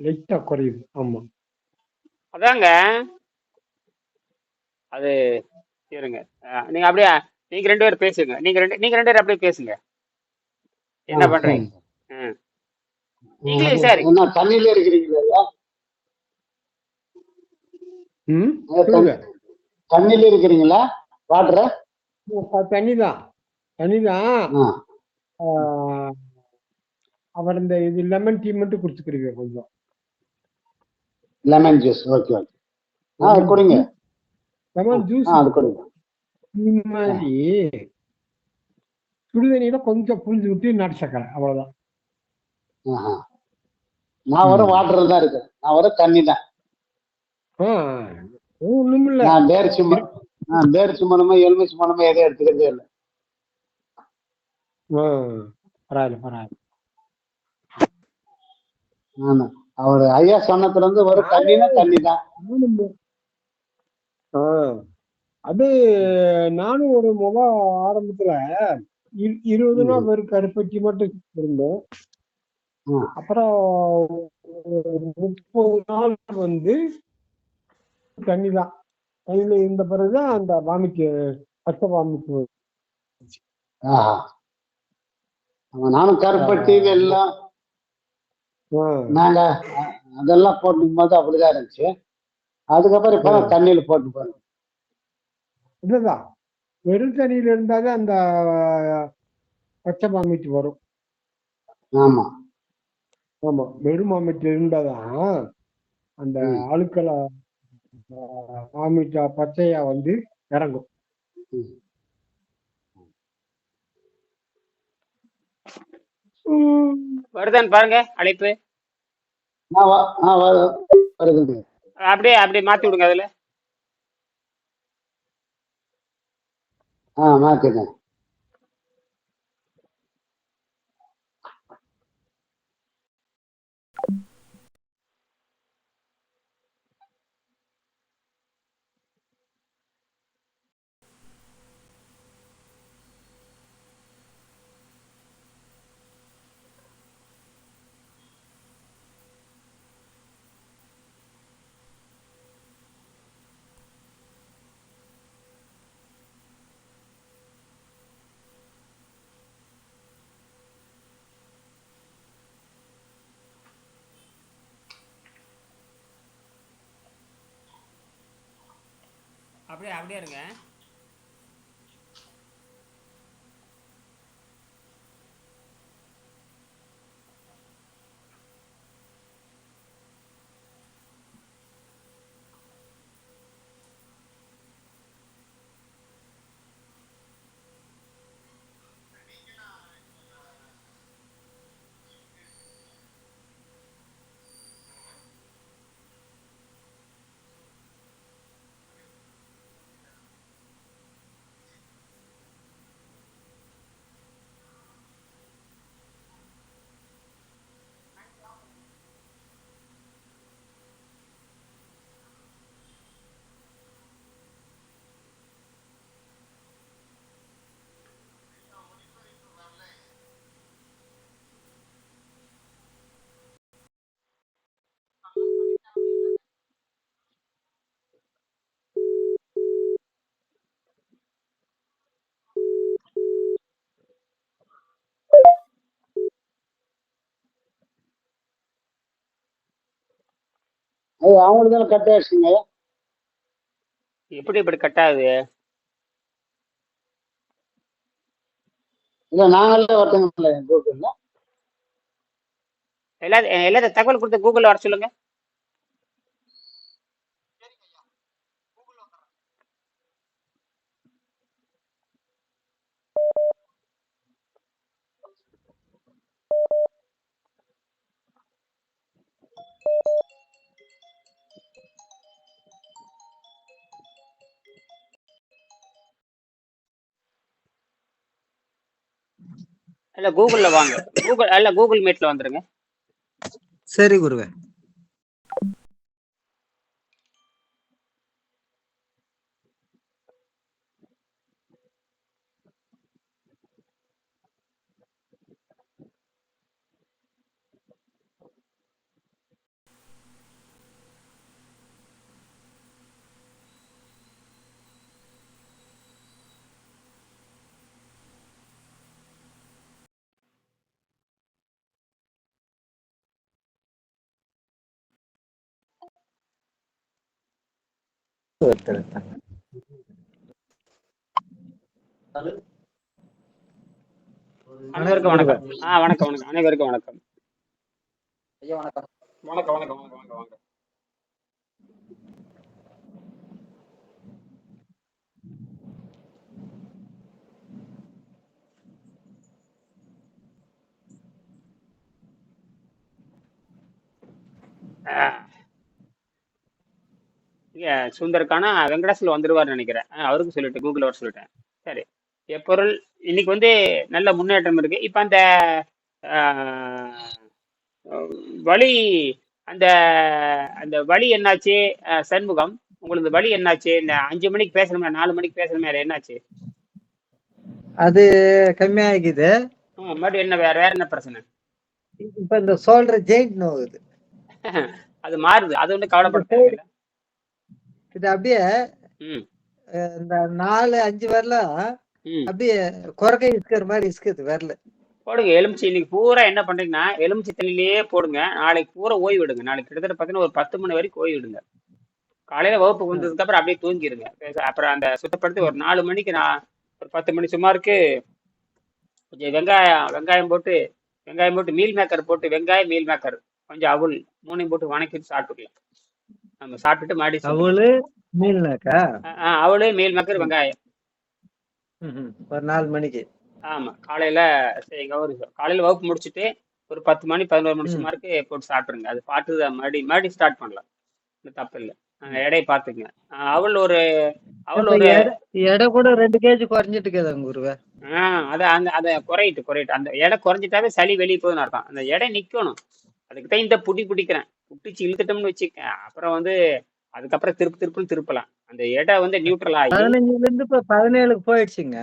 லைட்டா குறையுது. ஆமா. அதாங்க அது. இருங்க. நீங்க அப்படியே நீங்க ரெண்டு பேரும் பேசுங்க. நீங்க ரெண்டு பேரும் அப்படியே பேசுங்க. ஆ என்ன பண்றீங்க? சரிங்க சார். ம். நீங்களே அது சரி. என்ன தண்ணியிலே இருக்கிறீங்களா? ம். தண்ணி சொல்லுங்க. தண்ணியிலே இருக்கிறீங்களா? வாட்டர். தண்ணிதான். தண்ணிதான். ஆ அவர் இந்த இது லெமன் டீ மட்டும் குடிச்சுக்கிறீங்க கொஞ்சம். Lemon juice. Okay okay. அது லெமன் கொடுங்க. ஜூஸ். லெமன் ஜூஸ் அது கொடுங்க. இந்த மாதிரி சுடுதண்ணியில கொஞ்சம் புளிஞ்சு விட்டு நாட்டு சக்கரை அவ்வளவுதான். ஆஹா. நான் வர ம். வாட்டர் தான் இருக்கேன். நான் வர தண்ணி தான். ஆ ஒண்ணும் இல்ல. நான் பேரிச்சு மனமோ எலுமிச்சு மனமோ எதையும் எடுத்துக்கிறதே இல்லை. பரவாயில்ல பரவாயில்ல. ஆமா. அவர் ஐயா சொன்னதுல இருந்து வர தண்ணினா தண்ணி தான். ஆ, அது நானும் ஒரு ஆரம்பத்துல 20 நாள் வெறும் கருப்பட்டி மட்டும் இருந்தேன். அப்புறம் 30 நாள் வந்து தண்ணி தான். தண்ணியில இருந்த பிறகுதான் அந்த வாமிக்கு பச்சை வாமிக்கு. நானும் கருப்பட்டி வெல்லம் நாங்க அதெல்லாம் போட்டுக்கும் போது அப்படிதான் இருந்துச்சு. அதுக்கப்புறம் இப்ப தண்ணியில போட்டு போறேன். இல்லதான் வெறும் தண்ணியில இருந்தாதான் அந்த பச்சை வாமிட்டு வரும். ஆமா ஆமா, வெறும் வாமிட்டு இருந்தாதான் அந்த அழுக்கல வாமிட்டா பச்சையா வந்து இறங்கும். வருதான்னு பாருங்க அழைப்பு. வருது. அப்படியே அப்படியே மாத்தி விடுங்க அதுல. மாத்திட்டேன். அப்படியே அப்படியே இருங்க. அவங்களுக்கு கட் ஆயிடுச்சுங்க. எப்படி இப்படி கட் ஆகுது? இல்ல நாங்களே ஒருத்தங்க கூகுள்ல எல்லாரும் தகவல் கொடுத்து கூகுள்ல வர சொல்லுங்க. இல்ல கூகுள்ல வாங்க. கூகுள் மீட்ல வந்துருங்க. சரி குருவே. ஒருத்தர் இருக்காங்க. அனைவருக்கும் குருவே. வணக்கம். வணக்கம் வணக்கம் அனைவருக்கும் வணக்கம். ஐயா வணக்கம். வணக்கம் வணக்கம் வணக்கம் வணக்கம் வணக்கம். ஆஹ், இங்க சுந்தருக்கான வெங்கடாசல வந்துருவார்னு நினைக்கிறேன். அவருக்கு சொல்லிட்டு கூகுள் அவர் சொல்லிட்டேன். சரி, எப்பொருள் இன்னைக்கு வந்து நல்ல முன்னேற்றம் இருக்கு. இப்ப அந்த ஆஹ், வழி அந்த அந்த வழி என்னாச்சு? சண்முகம், உங்களுக்கு வழி என்னாச்சு? இந்த 5 மணிக்கு பேசணுமே, 4 மணிக்கு பேசணுமே, அது என்னாச்சு? அது கம்மியாகிக்குது. மறுபடியும் என்ன, வேற வேற என்ன பிரச்சனை? இப்ப இந்த சோல்ற ஜெயிண்ட் நோகுது. அது மாறுது, அது ஒன்றும் இந்த கவலைப்பட சைடு தேவையில்லை. இது அப்படியே ம் இந்த 4-5 வரலாம் ம் அப்படியே குறைக்க இசுக்கிற மாதிரி இசுக்குது வரல. போடுங்க எலுமிச்சை. இன்னைக்கு பூரா என்ன பண்றீங்கன்னா எலுமிச்சை தண்ணியிலேயே போடுங்க. நாளைக்கு பூரா ஓய்வு விடுங்க. நாளைக்கு கிட்டத்தட்ட பார்த்தீங்கன்னா ஒரு 10 மணி வரைக்கும் ஓய்வு விடுங்க. காலையில வகுப்பு வந்ததுக்கு அப்புறம் அப்படியே தூங்கிடுங்க. அப்புறம் அந்த சுத்தப்படுத்தி ஒரு 4 மணிக்கு, நான் ஒரு 10 மணி சுமாருக்கு கொஞ்சம் வெங்காயம் போட்டு மீல் மேக்கர் போட்டு, வெங்காயம் மீல் மேக்கர் கொஞ்சம் அவுள் 3 போட்டு வணக்கிட்டு சாப்பிட்டுக்கலாம். நம்ம சாப்பிட்டுட்டு மறுபடியும் அவளு மீல்னாக்கா அவளு மீல் மேக்கர் வெங்காயம். ஒரு 4 மணிக்கு. ஆமா, காலையில செய்யுங்க. காலையில வகுப்பு முடிச்சுட்டு ஒரு 10 மணி 11 மணி சுமாருக்கு போட்டு சாப்பிட்டுருங்க. அது பார்த்து மறுபடியும் ஸ்டார்ட் பண்ணலாம். தப்பு இல்லை. எடை பார்த்துங்க. அவள் ஒரு எடை கூட 2 கேஜி குறைஞ்சிட்டு இருக்குதாங்க குருவே. அதை குறையிட்டு அந்த எடை குறைஞ்சிட்டாவே சளி வெளியே போகுதுன்னு அர்த்தம். அந்த எடை நிக்கணும். அதுக்கு தான் இந்த பிடிக்கிறேன். புட்டிச்சு இழுத்துட்டோம்னு வச்சுக்க, அப்புறம் வந்து அதுக்கப்புறம் திருப்புன்னு திருப்பலாம். அந்த எடை வந்து நியூட்ரல் ஆகி 15ல இருந்து இப்ப 17க்கு போயிடுச்சுங்க.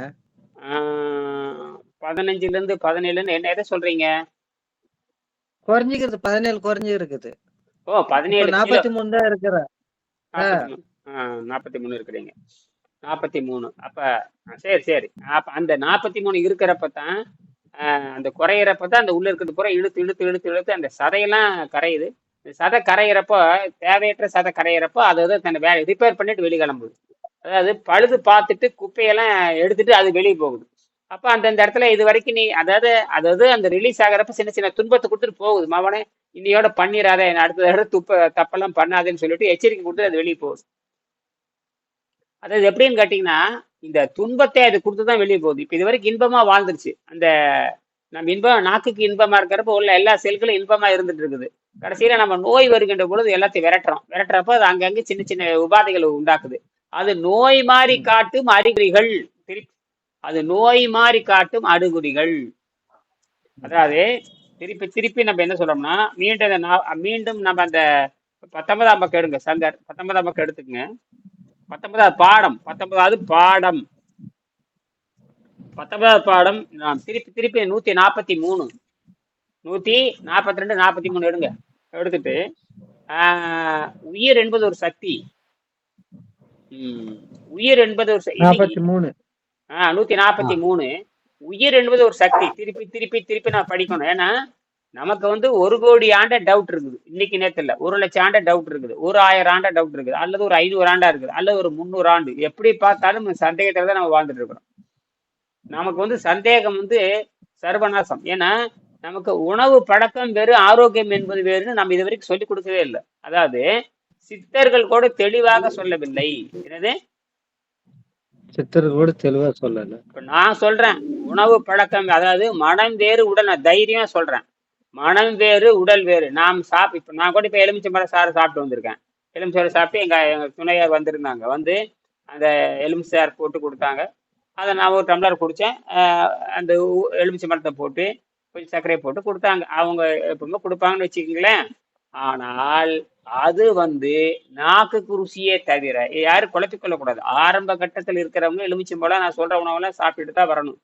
15ல இருந்து 17ன்னு என்ன எதை சொல்றீங்க? குறைஞ்சிக்கிறது 17 குறைஞ்சி இருக்குது. ஓ, 17 43 தான் இருக்கிற. 43 இருக்கிறீங்க. 43. அப்ப சரி. அப்ப அந்த 43 இருக்கிறப்ப தான், அந்த குறையிறப்ப தான் அந்த உள்ள இருக்கிறது பூரா இழுத்து அந்த சதையெல்லாம் கரையுது. சதை கரையிறப்போ, தேவையற்ற சதை கரையிறப்போ அது தன்னை வேலை ரிப்பேர் பண்ணிட்டு வெளியே கிளம்புது. அதாவது பழுது பார்த்துட்டு குப்பையெல்லாம் எடுத்துட்டு அது வெளியே போகுது. அப்ப அந்த இடத்துல இது வரைக்கும் நீ அதாவது அந்த ரிலீஸ் ஆகிறப்ப சின்ன சின்ன துன்பத்தை கொடுத்துட்டு போகுது. மவனே இன்னையோட பண்ணிடாத, அடுத்த தடவை தப்பெல்லாம் பண்ணாதேன்னு சொல்லிட்டு எச்சரிக்கை கொடுத்து அது வெளியே போகுது. அதாவது எப்படின்னு கேட்டீங்கன்னா, இந்த துன்பத்தை அது கொடுத்துதான் வெளியே போகுது. இப்ப இது வரைக்கும் இன்பமா வாழ்ந்துருச்சு. அந்த நம்ம இன்பம், நாக்குக்கு இன்பமா இருக்கிறப்ப உள்ள எல்லா செல்களும் இன்பமா இருந்துட்டு இருக்குது. கடைசியில நம்ம நோய் வருகின்ற பொழுது எல்லாத்தையும் விரட்டுறப்ப அது அங்கங்க சின்ன சின்ன உபாதைகளை உண்டாக்குது. அது நோய் மாறி காட்டும் அறிகுறிகள். அது நோய் மாறி காட்டும் அறிகுறிகள். அதாவது திருப்பி நம்ம என்ன சொல்றோம்னா, மீண்டும் நம்ம அந்த 19ஆம் பக்கம் எடுங்க. சங்கர் 19ஆம் பக்கம் எடுத்துக்கங்க. 19வது பாடம் நாம் திருப்பி 143 142 43 எடுங்க. எடுத்துட்டு உயிர் என்பது ஒரு சக்தி. உயிர் என்பது ஒரு 143 உயிர் என்பது ஒரு சக்தி. திருப்பி நான் படிக்கணும். ஏன்னா நமக்கு வந்து 1 கோடி ஆண்ட டவுட் இருக்குது. இன்னைக்கு நேரத்துல 1 லட்சம் ஆண்ட டவுட் இருக்குது, 1000 ஆண்ட டவுட் இருக்குது, அல்லது ஒரு 500 ஆண்டா இருக்குது, அல்லது ஒரு 300 ஆண்டு. எப்படி பார்த்தாலும் சந்தேகத்துல தான் நம்ம வாழ்ந்துட்டு இருக்கிறோம். நமக்கு வந்து சந்தேகம் வந்து சர்வநாசம். ஏன்னா நமக்கு உணவு பழக்கம் வேறு, ஆரோக்கியம் என்பது வேறுன்னு நம்ம இது வரைக்கும் சொல்லிக் கொடுக்கவே இல்லை. அதாவது சித்தர்கள் கூட தெளிவாக சொல்லவில்லை. என்னது? சித்தர்கள் கூட தெளிவா சொல்லல. இப்ப நான் சொல்றேன், உணவு பழக்கம், அதாவது மனம் வேறு உடல். நான் தைரியமா சொல்றேன், மனம் வேறு உடல் வேறு. இப்ப நான் கூட இப்ப எலுமிச்சம்பழம் சாறு சாப்பிட்டு வந்திருக்கேன். எலுமிச்சம்பழம் சாப்பிட்டு எங்க துணையார் வந்திருந்தாங்க. வந்து அந்த எலுமிச்சை சாறு போட்டு கொடுத்தாங்க. அதை நான் ஒரு டம்ளர் குடித்தேன். அந்த எலுமிச்சம்பழத்தை போட்டு கொஞ்சம் சர்க்கரையை போட்டு கொடுத்தாங்க. அவங்க எப்பவுமே கொடுப்பாங்கன்னு வச்சுக்கங்களேன். ஆனால் அது வந்து நாக்குக்கு ருசியே தவிர யாரும் குழப்பிக்கொள்ளக்கூடாது. ஆரம்ப கட்டத்தில் இருக்கிறவங்க எலுமிச்சம்பழம், நான் சொல்ற உணவெல்லாம் சாப்பிட்டுட்டு தான் வரணும்.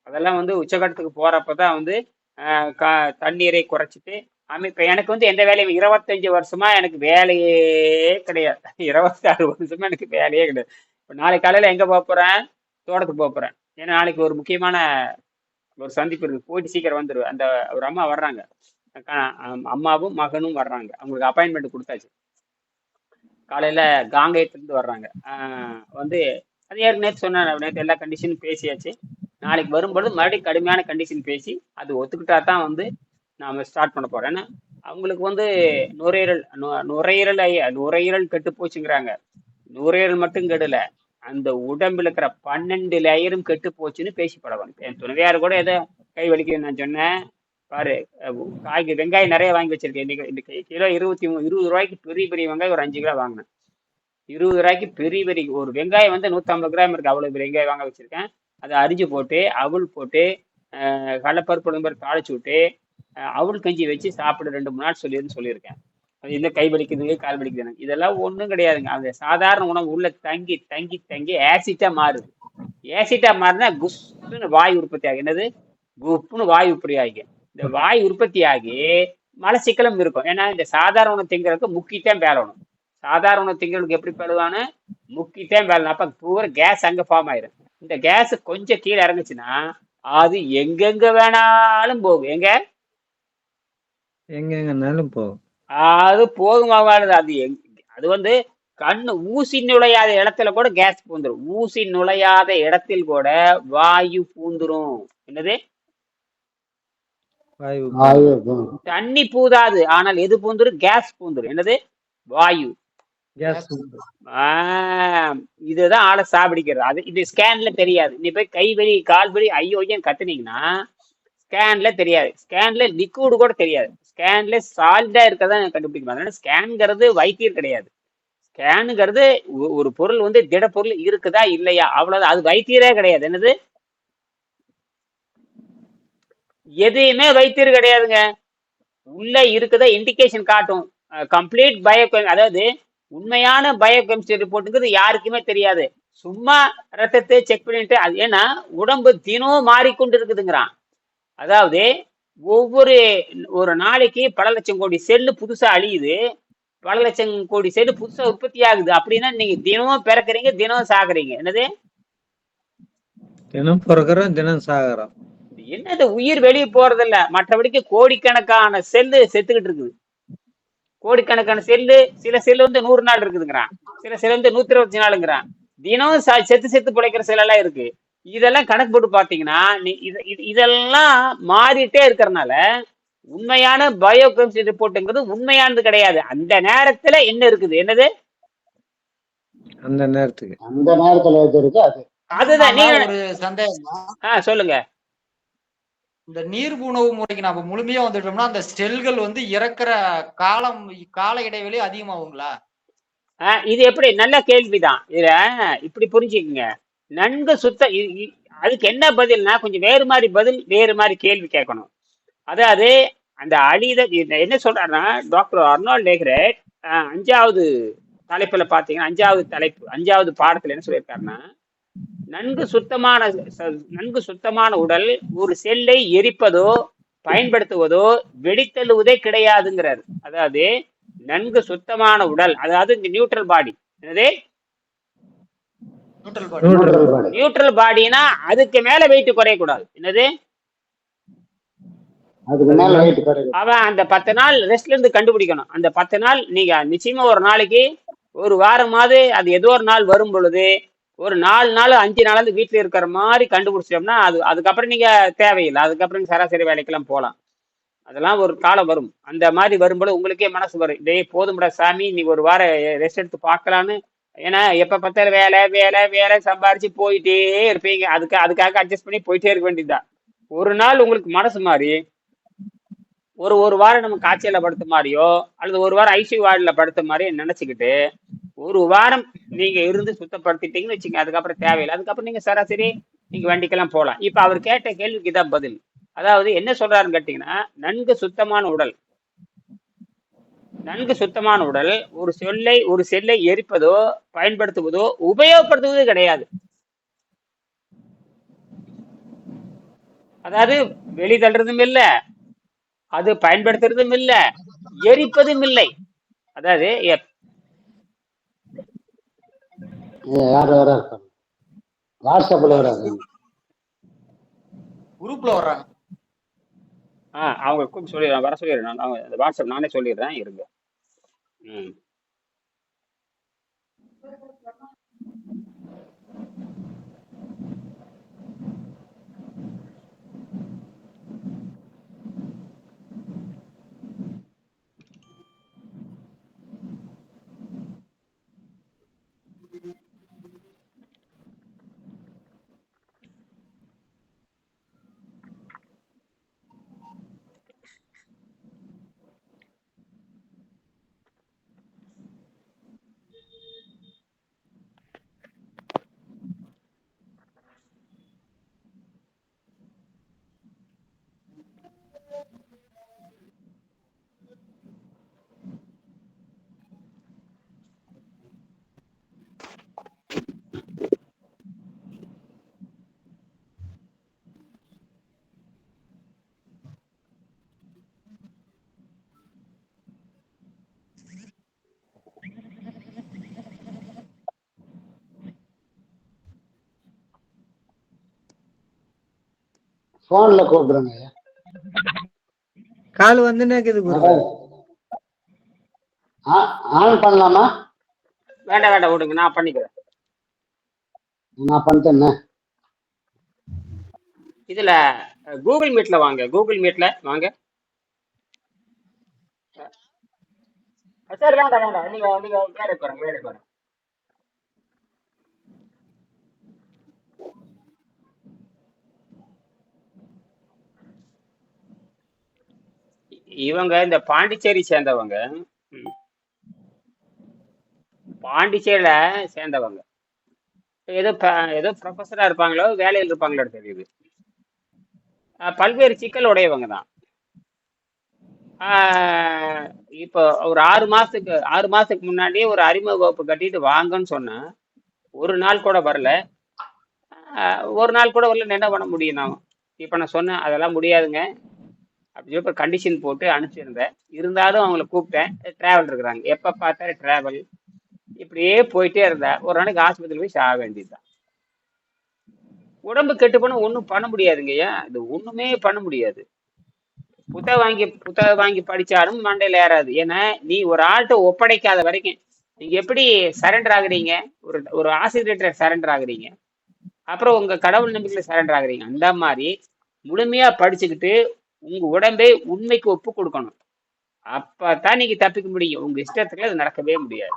அதெல்லாம் வந்து உச்சகட்டத்துக்கு போறப்பதான் வந்து தண்ணீரை குறைச்சிட்டு இப்ப எனக்கு வந்து எந்த வேலையும் 25 வருஷமா எனக்கு வேலையே கிடையாது. 26 வருஷமா எனக்கு வேலையே கிடையாது. இப்ப நாளைக்கு காலையில எங்க போறேன்? தோட்டத்துக்கு போறேன். ஏன்னா நாளைக்கு ஒரு முக்கியமான ஒரு சந்திப்பு இருக்கு. போயிட்டு சீக்கிரம் வந்துருவேன். அந்த ஒரு அம்மா வர்றாங்க, அம்மாவும் மகனும் வர்றாங்க. அவங்களுக்கு அப்பாயின்மெண்ட் கொடுத்தாச்சு. காலையில காங்கேயத்திலிருந்து வர்றாங்க. வந்து அது ஏற்கனவே சொன்னேன், நேற்று எல்லா கண்டிஷனும் பேசியாச்சு. நாளைக்கு வரும்பொழுது மறுபடியும் கடுமையான கண்டிஷன் பேசி அது ஒத்துக்கிட்டா தான் வந்து நாம ஸ்டார்ட் பண்ண போறோம். ஏன்னா அவங்களுக்கு வந்து நுரையீரல் கெட்டு போச்சுங்கிறாங்க. நுரையீரல் மட்டும் கெடல, அந்த உடம்புல இருக்கிற 12 லேயரும் கெட்டு போச்சுன்னு பேசி பழகணும். என் துணைவியார் கூட ஏதோ கை வலிக்குது நான் சொன்னேன், பாரு காய்கறி வெங்காயம் நிறைய வாங்கி வச்சிருக்கேன். இன்னைக்கு கிலோ 20 ரூபாய்க்கு பெரிய பெரிய வெங்காயம் ஒரு 5 கிலோ வாங்கினேன். 20 ரூபாய்க்கு பெரிய பெரிய ஒரு வெங்காயம் வந்து 150 கிராம் இருக்கு. அவ்வளவு பெரிய வெங்காயம் வாங்க வச்சிருக்கேன். அதை அரிஞ்சு போட்டு அவள் போட்டு கடலப்பருப்பு உடம்பு தாளிச்சு விட்டு அவள் கஞ்சி வச்சு சாப்பிட 2-3 நாள் சொல்லியிருக்கேன். அது இந்த கை வலிக்குது கால் வலிக்குது, இதெல்லாம் ஒன்றும் கிடையாதுங்க. அந்த சாதாரண உணவு உள்ள தங்கி தங்கி தங்கி ஆசிட்டா மாறுது. ஆசிட்டா மாறினா குஸ்ன்னு வாயு உற்பத்தி ஆகி, என்னது குப்புன்னு வாயு உற்பத்தி ஆகி, இந்த வாயு உற்பத்தி ஆகி மலச்சிக்கலும் இருக்கும். ஏன்னா இந்த சாதாரண உணவு திங்கிறதுக்கு முக்கித்தான் பேலணும். சாதாரண உணவு திங்கிறதுக்கு எப்படி பேலுவானு முக்கித்தான் பேலணும். அப்ப பூரா கேஸ் அங்க ஃபார்ம் ஆயிரும். இந்த கேஸ் கொஞ்சம் கீழே இறங்குச்சுன்னா அது எங்கெங்க வேணாலும் போகும். எங்கெங்கனாலும் போகும். அது போகுமாவானது. அது வந்து கண்ணு ஊசி நுழையாத இடத்துல கூட கேஸ் பூந்துரும். ஊசி நுழையாத இடத்தில் கூட வாயு பூந்துரும். என்னது? வாயு தண்ணி பூதாது, ஆனால் எது பூந்துரும்? கேஸ் பூந்துரும். என்னது? வாயு. இதுதான் ஆளை சாப்பிடிக்கிறது. அது இது ஸ்கேன்ல தெரியாது. நீ போய் கை வலி கால் வலி ஐயோ கத்துனீங்கன்னா ஸ்கேன்ல தெரியாது. ஸ்கேன்ல லிக்விட் கூட தெரியாது. ஸ்கேன்ல சால்டா இருக்கதான் கண்டுபிடிக்கணும். அதனால ஸ்கேன்ங்கிறது வைத்தியம் கிடையாது. ஸ்கேனுங்கிறது ஒரு பொருள் வந்து திட பொருள் இருக்குதா இல்லையா, அவ்வளவுதான். அது வைத்தியரே கிடையாது. என்னது? எதையுமே வைத்தியர் கிடையாதுங்க. உள்ள இருக்குதா இண்டிகேஷன் காட்டும். கம்ப்ளீட் அதாவது உண்மையான பயோகெமிஸ்ட்ரி ரிப்போர்ட்டுங்கிறது யாருக்குமே தெரியாது. சும்மா ரத்தத்தை செக் பண்ணிட்டு அது, ஏன்னா உடம்பு தினம் மாறிக்கொண்டு இருக்குதுங்கிறான். அதாவது ஒரு நாளைக்கு பல லட்சம் கோடி செல்லு புதுசா அழியுது, பல லட்சம் கோடி செல்லு புதுசா உற்பத்தி ஆகுது. அப்படின்னா நீங்க தினமும் பிறக்குறீங்க, தினம் சாகுறீங்க. என்னது? தினம் பிறக்கிறோம், தினம் சாகுறோம். என்னது? உயிர் வெளியே போறதில்ல, மற்றபடிக்கு கோடிக்கணக்கான செல்லு செத்துக்கிட்டு இருக்குது. கோடிக்கணக்கான செல்லு. சில செல்லு வந்து 100 நாள் இருக்குதுங்கிறான், சில செல்லு வந்து 120 நாளுங்கிறான். தினம் செத்து பிழைக்கிற செல்லெல்லாம் இருக்கு. இதெல்லாம் கணக்கு போட்டு பார்த்தீங்கன்னா இதெல்லாம் மாறிட்டே இருக்கிறதுனால உண்மையான பயோகெமிஸ்ட்ரி ரிப்போர்ட்டுங்கிறது உண்மையானது கிடையாது. அந்த நேரத்துல என்ன இருக்குது? என்னது? அந்த நேரத்துக்கு இருக்கு. அதுதான் நீங்க ஒரு சந்தேகம். சொல்லுங்க. இந்த நீர் உணவு முறைக்கு நம்ம முழுமையா வந்துட்டோம்னா அந்த செல்கள் வந்து இறக்குற கால இடைவெளி அதிகமாகுங்களா? இது எப்படி? நல்ல கேள்விதான். இத இப்படி புரிஞ்சுக்குங்க. நன்கு அதுக்கு என்ன பதில்னா கொஞ்சம் வேறு மாதிரி கேள்வி கேட்கணும். அதாவது அந்த என்ன சொல்றாருன்னா டாக்டர் அர்னால்ட் எஹ்ரெட் 5வது தலைப்புல பாத்தீங்கன்னா 5வது பாடத்துல என்ன சொல்லியிருக்காருன்னா, நன்கு சுத்தமான உடல் ஒரு செல்லை எரிப்பதோ பயன்படுத்துவதோ வெடித்தள்ளுவதே கிடையாதுங்கிறார். அதாவது நன்கு சுத்தமான உடல், அதாவது இந்த நியூட்ரல் பாடி. என்னது? நியூட்ரல் பாடினா அதுக்கு மேல வெயிட் குறையக்கூடாது. என்னது? அவன் அந்த 10 நாள் ரெஸ்ட்ல இருந்து கண்டுபிடிக்கணும். அந்த 10 நாள் நீங்க நிச்சயமா ஒரு நாளைக்கு ஒரு வாரமாவது அது ஏதோ ஒரு நாள் வரும் பொழுது ஒரு 4 நாள் 5 நாள் வீட்டுல இருக்கிற மாதிரி கண்டுபிடிச்சிட்டோம்னா அதுக்கப்புறம் நீங்க தேவையில்லை. அதுக்கப்புறம் சராசரி வேலைக்கெல்லாம் போகலாம். அதெல்லாம் ஒரு காலம் வரும். அந்த மாதிரி வரும்போது உங்களுக்கே மனசு வரும், டேய் போதும்டா சாமி, நீ ஒரு வாரம் ரெஸ்ட் எடுத்து பார்க்கலான்னு. ஏன்னா எப்ப பார்த்தாலும் வேலை வேலை வேலை சம்பாரிச்சு போயிட்டே இருப்பீங்க. அதுக்காக அட்ஜஸ்ட் பண்ணி போயிட்டே இருக்க வேண்டியதுதான். ஒரு நாள் உங்களுக்கு மனசு மாறி ஒரு வாரம் நம்ம காய்ச்சல படுத்த மாதிரியோ அல்லது ஒரு வாரம் ஐசியூ வார்டில் படுத்த மாதிரியோ நினைச்சுக்கிட்டு ஒரு வாரம் நீங்க இருந்து சுத்தப்படுத்திட்டீங்கன்னு வச்சுங்க. அதுக்கப்புறம் தேவையில்லை. அதுக்கப்புறம் நீங்க சராசரி நீங்க வண்டிக்கெல்லாம் போகலாம். இப்ப அவர் கேட்ட கேள்விக்கு தான் பதில். அதாவது என்ன சொல்றாருன்னு கேட்டீங்கன்னா, நன்கு சுத்தமான உடல் ஒரு செல்லை எரிப்பதோ பயன்படுத்துவதோ உபயோகப்படுத்துவதோ கிடையாது. அதாவது வெளித்தள்ளுறதும் இல்லை, அது பயன்படுத்துறதும் இல்லை, எரிப்பதும் இல்லை. அதாவது குரூப்ல வர்றாங்க. அவங்க வர சொல்லிடுறேன். வாட்ஸ்அப் நானே சொல்லிடுறேன், இருங்க. போன்ல கூப்பிடுங்க ஐயா. கால் வந்துன்னே இருக்குது குரு. அதாவது, ஆன் பண்ணலாமா? வேண்டாம் வேண்டாம் விடுங்க, நான் பண்ணிக்கிறேன். நான் பண்ணிட்டேண்ணே. இதுல கூகுள் மீட்ல வாங்க, கூகுள் மீட்ல வாங்க. சார் வேண்டாம் வேண்டாம், நீங்க நீங்க வேலைக்கு போறேன், வேலைக்கு போறேன். இவங்க இந்த பாண்டிச்சேரி சேர்ந்தவங்க. ம். பாண்டிச்சேரியில சேர்ந்தவங்க. ஏதோ ஏதோ ப்ரொஃபஸரா இருப்பாங்களோ வேலையில் இருப்பாங்களோ தெரியுது. பல்வேறு சிக்கல் உடையவங்க தான். ஆஹ் இப்போ ஒரு 6 மாசத்துக்கு முன்னாடியே ஒரு அறிமுக வகுப்பு கட்டிட்டு வாங்கன்னு சொன்னேன். ஒரு நாள் கூட வரல. ஒரு நாள் கூட வரல, என்ன பண்ண முடியும் நான்? இப்போ நான் சொன்னேன் அதெல்லாம் முடியாதுங்க அப்படின்னு சொல்லி இப்போ கண்டிஷன் போட்டு அனுப்பிச்சிருந்தேன். இருந்தாலும் அவங்கள கூப்பிட்டேன். டிராவல் இருக்கிறாங்க, எப்போ பார்த்தா டிராவல் இப்படியே போயிட்டே இருந்தா ஒரு நாளைக்கு ஆஸ்பத்திரி போய் சாக வேண்டியதுதான். உடம்பு கெட்டு போனா ஒன்றும் பண்ண முடியாதுங்கய்யா, இது ஒண்ணுமே பண்ண முடியாது. புத்தகம் வாங்கி படிச்சாலும் மண்டையில ஏறாது. ஏன்னா நீ ஒரு ஆள்கிட்ட ஒப்படைக்காத வரைக்கும் நீங்க எப்படி சரண்டர் ஆகுறீங்க? ஒரு ஒரு ஆசிரியர்கிட்ட சரண்டர் ஆகுறீங்க, அப்புறம் உங்க கடவுள் நம்பிக்கையில சரண்டர் ஆகுறீங்க. அந்த மாதிரி முழுமையா படிச்சுக்கிட்டு உங்க உடம்பை உண்மைக்கு ஒப்பு கொடுக்கணும். அப்பதான் நீங்க தப்பிக்க முடியும். உங்க இஷ்டத்துக்கு அது நடக்கவே முடியாது.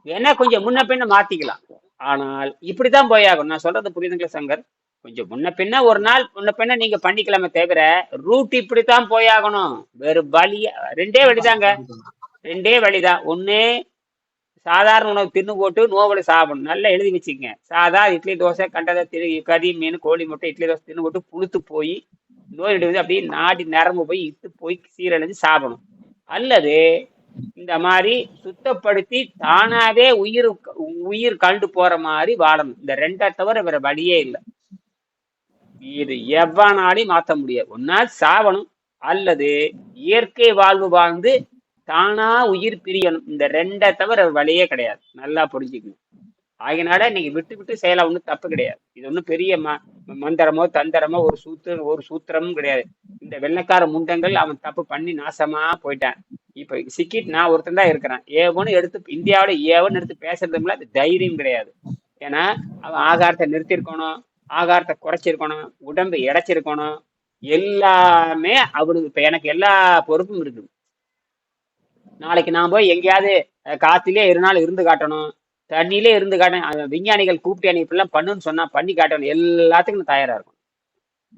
வேணா கொஞ்சம் முன்ன பின்ன மாத்திக்கலாம், ஆனால் இப்படித்தான் போயாகும். நான் சொல்றது புரியுதுங்களா சங்கர்? கொஞ்சம் முன்ன பின்ன ஒரு நாள் முன்ன பின்ன நீங்க பண்ணிக்கலாமே தவிர ரூட் இப்படித்தான் போயாகணும். வேறு வழியா ரெண்டே வழிதாங்க, ரெண்டே வழிதான். ஒண்ணு சாதாரண உணவு தின்னு போட்டு நோவலை சாப்பிடணும். நல்லா எழுதி வச்சுக்கங்க. சாதா இட்லி தோசை கண்டதை கறி மீன் கோழி முட்டை இட்லி தோசை தின்னு போட்டு புழுத்து போய் நோய் வந்து அப்படியே நாடி நரம்பு போய் இட்டு போய் சீரழிஞ்சு சாப்பிடணும். அல்லது இந்த மாதிரி சுத்தப்படுத்தி தானாவே உயிர் கண்டு போற மாதிரி வாழணும். இந்த ரெண்டை தவிர வேற வழியே இல்லை. இது எவ்வளனாலையும் மாற்ற முடியாது. ஒன்னா சாவணும், அல்லது இயற்கை வாழ்வு வாழ்ந்து தானா உயிர் பிரியணும். இந்த ரெண்டை தவிர வழியே கிடையாது. நல்லா புரிஞ்சுக்கணும். ஆகினால நீங்க விட்டு விட்டு செய்யலாம், ஒன்றும் தப்பு கிடையாது. இது ஒன்றும் பெரிய மந்திரமோ தந்திரமோ ஒரு சூத்திரமும் கிடையாது. இந்த வெள்ளைக்கார முண்டங்கள் அவன் தப்பு பண்ணி நாசமா போயிட்டான். இப்ப சிக்கிட்டு நான் ஒருத்தன் தான் இருக்கிறேன். ஏவன்னு எடுத்து இந்தியாவில ஏவன்னு எடுத்து பேசுறதுல அது தைரியம் கிடையாது. ஏன்னா அவன் ஆகாரத்தை நிறுத்திருக்கணும், ஆகாரத்தை குறைச்சிருக்கணும், உடம்பை இடைச்சிருக்கணும். எல்லாமே அவனுக்கு இப்ப எனக்கு எல்லா பொறுப்பும் இருக்குது. நாளைக்கு நான் போய் எங்கேயாவது காத்திலே நாள் இருந்து காட்டணும், தண்ணியிலே இருந்து காட்டணும். விஞ்ஞானிகள் கூப்பிட்டு நீ இப்படிலாம் பண்ணுன்னு சொன்னா பண்ணி காட்டணும். எல்லாத்துக்கும் நான் தயாரா இருக்கும்.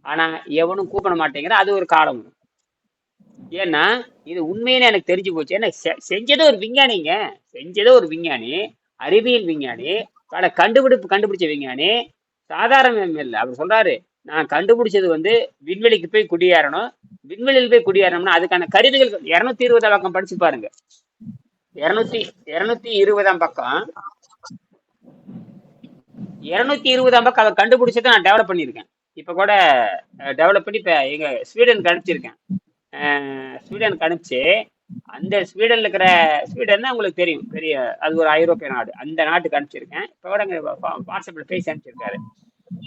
ஆனா எவனும் கூப்பிட மாட்டேங்கிற. அது ஒரு காலம். ஏன்னா இது உண்மையிலே எனக்கு தெரிஞ்சு போச்சு. ஏன்னா செஞ்சதே ஒரு விஞ்ஞானிங்க, செஞ்சதே ஒரு விஞ்ஞானி, அறிவியல் விஞ்ஞானி, பல கண்டுபிடிச்ச விஞ்ஞானி. சாதாரண இல்லை. அவர் சொல்றாரு, நான் கண்டுபிடிச்சது வந்து விண்வெளிக்கு போய் குடியேறணும். விண்வெளியில் போய் குடியேறணும்னா அதுக்கான கருவிகள் 220 பக்கம் படிச்சு பாருங்க. 220 பக்கம் 220 பக்கம் அவர் கண்டுபிடிச்சதை நான் டெவலப் பண்ணியிருக்கேன். இப்ப கூட டெவலப் பண்ணி இப்ப எங்க ஸ்வீடனுக்கு அனுப்பிச்சிருக்கேன். ஸ்வீடனுக்கு அனுப்பிச்சு அந்த ஸ்வீடன்ல இருக்கிற ஸ்வீடன்னா உங்களுக்கு தெரியும், பெரிய அது ஒரு ஐரோப்பிய நாடு. அந்த நாட்டுக்கு அனுப்பிச்சிருக்கேன். இப்ப கூட வாட்ஸ்அப்ல பேசி அனுப்பிச்சிருக்காரு.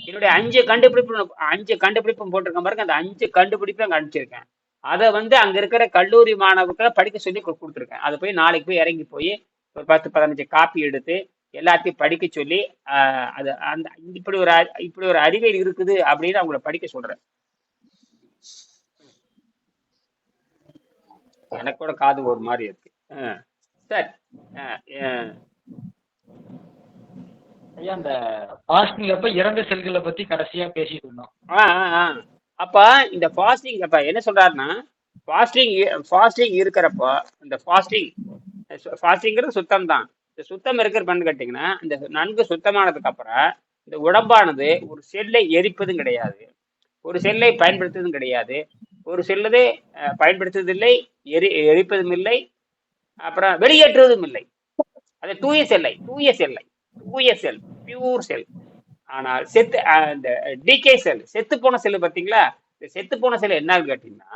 என்னுடைய 5 கண்டுபிடிப்பும் போட்டிருக்கேன் பாருங்க. அந்த 5 கண்டுபிடிப்பும் அங்க அனுப்பிச்சிருக்கேன். அதை வந்து அங்க இருக்கிற கல்லூரி மாணவர்களை படிக்க சொல்லி கொடுத்துருக்கேன். அதை போய் நாளைக்கு போய் இறங்கி போய் ஒரு 10-15 காப்பி எடுத்து எல்லாத்தையும் படிக்க சொல்லி அது அந்த இப்படி ஒரு அறிவியல் இருக்குது அப்படின்னு அவங்கள படிக்க சொல்றேன். எனக்கு கூட காது ஒரு மாதிரி இருக்கு. சரி. ஐயா அந்த ஃபாஸ்டிங்ல அப்ப இறந்த செல்களை பத்தி கடைசியா பேசிட்டு இருந்தோம். அப்ப இந்த ஃபாஸ்டிங் அப்ப என்ன சொல்றாருன்னா, ஃபாஸ்டிங் இருக்கிறப்போ இந்த ஃபாஸ்டிங்கிறது சுத்தம் தான். இந்த சுத்தம் இருக்கிறப்பன்னு கேட்டீங்கன்னா, இந்த நன்கு சுத்தமானதுக்கு அப்புறம் இந்த உடம்பானது ஒரு செல்லை எரிப்பதும் கிடையாது, ஒரு செல்லை பயன்படுத்துவதும் கிடையாது, ஒரு செல்லதை பயன்படுத்துவதில்லை, எரிப்பதும் இல்லை, அப்புறம் வெளியேற்றுவதும் இல்லை. அது தூய செல், பியூர் செல். ஆனால் இந்த டிகே செல், செத்து போன செல் பார்த்தீங்களா? இந்த செத்து போன செல் என்னன்னு கேட்டீங்கன்னா,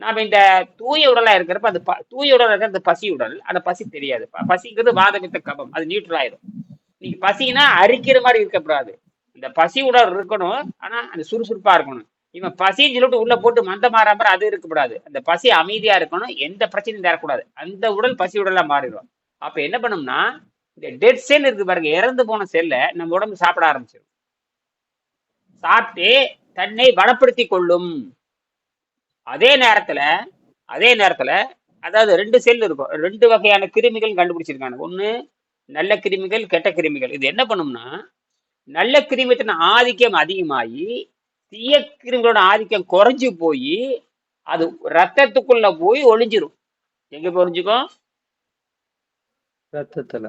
நாம இந்த தூய உடலா இருக்கிறப்ப அந்த தூய உடல் இருக்கிற அந்த பசி உடல், அந்த பசி தெரியாது. பசிங்கிறது வாதமித்த கபம், அது நியூட்ரல் ஆயிடும். நீங்க பசினா அரிக்கிற மாதிரி இருக்கக்கூடாது. இந்த பசி உடல் இருக்கணும், ஆனா அந்த சுறுசுறுப்பா இருக்கணும். இவன் பசின்னு சொல்லிட்டு உள்ள போட்டு மந்த மாற மாதிரி அது இருக்கக்கூடாது. அந்த பசி அமைதியா இருக்கணும், எந்த பிரச்சனையும் தரக்கூடாது. அந்த உடல் பசி உடலா மாறிடும். அப்ப என்ன பண்ணும்னா, இந்த டெட் செல் இருக்கு பாருங்க, இறந்து போன செல்லை நம்ம உடம்பு சாப்பிட ஆரம்பிச்சிடும். சாப்பிட்டு தன்னை பலப்படுத்தி கொள்ளும். அதே நேரத்துல அதாவது 2 செல் இருக்கும், 2 வகையான கிருமிகள் கண்டுபிடிச்சிருக்காங்க. ஒண்ணு நல்ல கிருமிகள், கெட்ட கிருமிகள். இது என்ன பண்ணும்னா, நல்ல கிருமித்தின் ஆதிக்கம் அதிகமாகி தீய கிருமிகளோட ஆதிக்கம் குறைஞ்சு போய் அது ரத்தத்துக்குள்ள போய் ஒளிஞ்சிரும். எங்க போய் ஒளிஞ்சுக்கும்? ரத்தத்துல.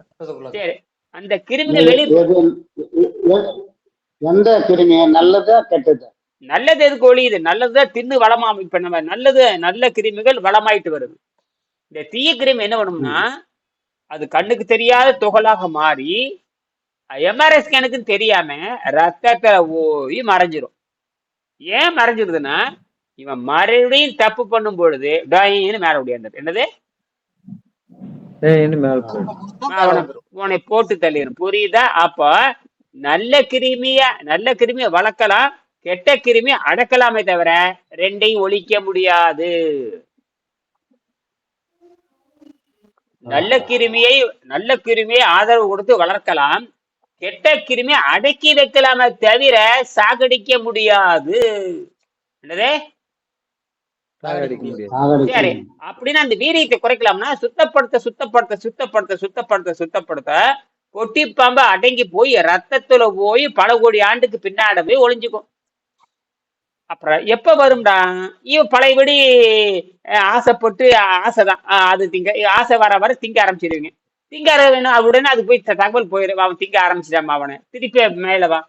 சரி, அந்த கிருமிகள் எந்த கிருமி நல்லதா கெட்டதா? நல்லது எதுக்கு ஒழியுது? நல்லதுதான் தின்னு வளமா. இப்ப நம்ம நல்ல கிருமிகள் வளமாயிட்டு வருது. இந்த தீய கிருமி என்ன பண்ணும்னா, அது கண்ணுக்கு தெரியாத துகளாக மாறி எம்ஆர்ஐ ஸ்கேனுக்குன்னு தெரியாம ரத்தத்துல போய் மறைஞ்சிரும். ஏன் மறைஞ்சிருதுன்னா, இவன் மறுபடியும் தப்பு பண்ணும் பொழுது டாயின்னு மேல முடியாது. என்னது? உன்னை போட்டு தள்ளிடும். புரியுதா? அப்ப நல்ல கிருமிய வளர்க்கலாம், கெட்ட கிருமி அடக்கலாமே தவிர 2ஐயும் ஒழிக்க முடியாது. நல்ல கிருமியை ஆதரவு கொடுத்து வளர்க்கலாம், கெட்ட கிருமியை அடக்கி வைக்கலாமே தவிர சாகடிக்க முடியாது. என்னது? சரி, அப்படின்னா அந்த வீரியத்தை குறைக்கலாம்னா சுத்தப்படுத்த பொட்டி பாம்பு அடங்கி போய் ரத்தத்துல போய் பல கோடி ஆண்டுக்கு பின்னாடி போய் ஒளிஞ்சுக்கும். அப்புறம் எப்ப வரும்டா? இவன் பழையபடி ஆசைப்பட்டு ஆசைதான், அது ஆசை வர திங்க ஆரம்பிச்சிருவீங்க. திங்க உடனே அது போய் தகவல் போயிடும், அவன் திங்க ஆரம்பிச்சிட்டான், அவனை திருப்பி மேலவா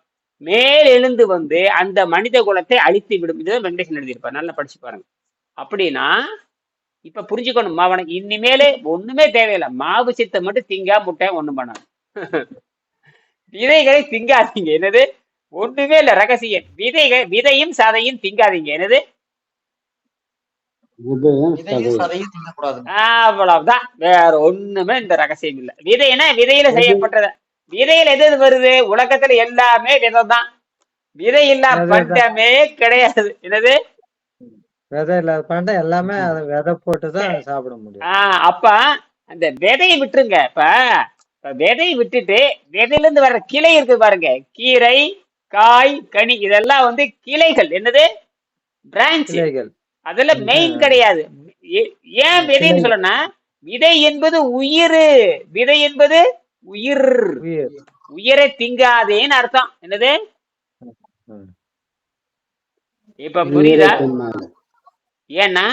மேல் எழுந்து வந்து அந்த மனித குலத்தை அழித்து விடும். இதுதான் வெங்கடேசன் எழுதியிருப்பார், நல்லா படிச்சு பாருங்க. அப்படின்னா இப்ப புரிஞ்சுக்கணும், அவனுக்கு இனிமேலே ஒண்ணுமே தேவையில்லை, மாவு சித்தை மட்டும் திங்கா முட்டை ஒண்ணும் பண்ணணும். விதைகளை திங்காதீங்க. என்னது? ஒண்ணுமே இல்ல, ரகசியம். விதையும் சதையும் திங்காதீங்க. என்னது? அவ்வளவுதான், வேற ஒண்ணுமே இந்த ரகசியம் இல்ல. விதைனா விதையில செய்யப்பட்டத. விதையில எது வருது? உலகத்துல எல்லாமே விதை தான், விதை இல்லா பண்டமே கிடையாது. என்னது? விதை இல்லாத பண்டம் எல்லாமே விதை போட்டுதான் சாப்பிட முடியும். அப்ப அந்த விதையை விட்டுருங்க. இப்ப விதையை விட்டுட்டு விதையில இருந்து வர்ற கிளை இருக்கு பாருங்க, கீரை, காய், கனி, இதெல்லாம் வந்து கிளைகள். என்னது? பிரான்ச். அதெல்லாம் மெயின் கிடையாது. ஏன் விதைன்னு சொல்லனா, விதை என்பது உயிர், விதை என்பது உயிரை திங்காதேன்னு அர்த்தம். என்னது? இப்ப புரியுதா? ஏன்னா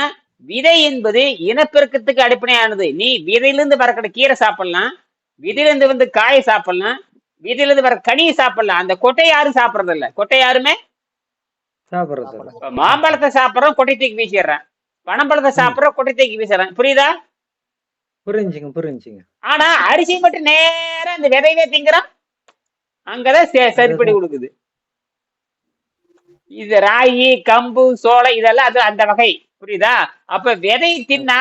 விதை என்பது இனப்பெருக்கத்துக்கு அடிப்படையானது. நீ விதையிலிருந்து வரக்கிற கீரை சாப்பிடலாம், விதையிலிருந்து வந்து காயை சாப்பிடலாம், விதையிலிருந்து வர கனியை சாப்பிடலாம். அந்த கொட்டை யாரும் சாப்பிடறது இல்ல. கொட்டை யாருமே சாப்பிடறது இல்ல. மாம்பழத்தை சாப்பிடறோம், கொட்டை தூக்கி வீசிடுறேன். பனம்பழத்தை சாப்பிடறோம், கொட்டை தூக்கி வீசிடுறேன். புரியுதா? புரிஞ்சுங்க. ஆனா அரிசி மட்டும் நேரா இந்த விதையவே திங்கிறான், அங்கதான் சரிப்படி கொடுக்குது. இது ராகி, கம்பு, சோளம், இதெல்லாம் அது அந்த வகை. புரியுதா? அப்ப விதையை தின்னா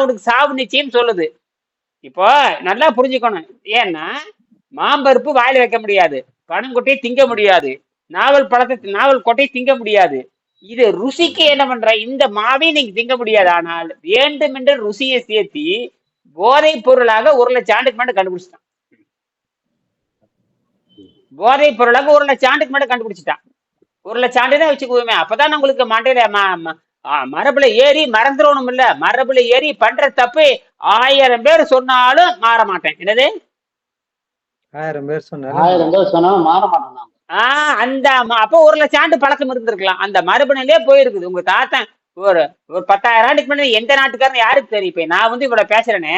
உனக்கு சாவு நிச்சயம் சொல்லுது. இப்போ நல்லா புரிஞ்சுக்கணும். ஏன்னா மாம்பருப்பு வாயில வைக்க முடியாது, பனங்கொட்டையை திங்க முடியாது, நாவல் கொட்டையை திங்க முடியாது. இது ருசிக்கு என்ன பண்ற? இந்த மாவையும் நீங்க திங்க முடியாது. ஆனால் வேண்டுமென்று ருசியை சேர்த்தி போதைப் பொருளாக 1,00,000 ஆண்டுக்கு மேல கண்டுபிடிச்சிட்டான். போதைப் பொருளாக 1,00,000 ஆண்டுக்கு மேல கண்டுபிடிச்சிட்டான். 1,00,000 ஆண்டுதான் வச்சுக்குவோமே. அப்பதான் உங்களுக்கு மண்டையில மரபுல ஏறி மறந்துடணும் இல்ல. மரபுல ஏறி பண்ற தப்பு 1000 பேர் சொன்னாலும் மாற மாட்டேன். என்னது 1000 பேர் சொன்னாலும் 1000 பேர் சொன்னாலும் மாற மாட்டோம் நாம. அந்த அப்போ 1,00,000 ஆண்டு பழக்கம் இருந்திருக்கலாம். அந்த மரபணுலே போயிருக்குது. உங்க தாத்தன் ஒரு ஒரு 10,000 ஆண்டுக்கு முன்னாடி எந்த நாட்டுக்காரன் யாருக்கு தெரியும்? இப்ப நான் வந்து இவ்வளவு பேசுறேனே,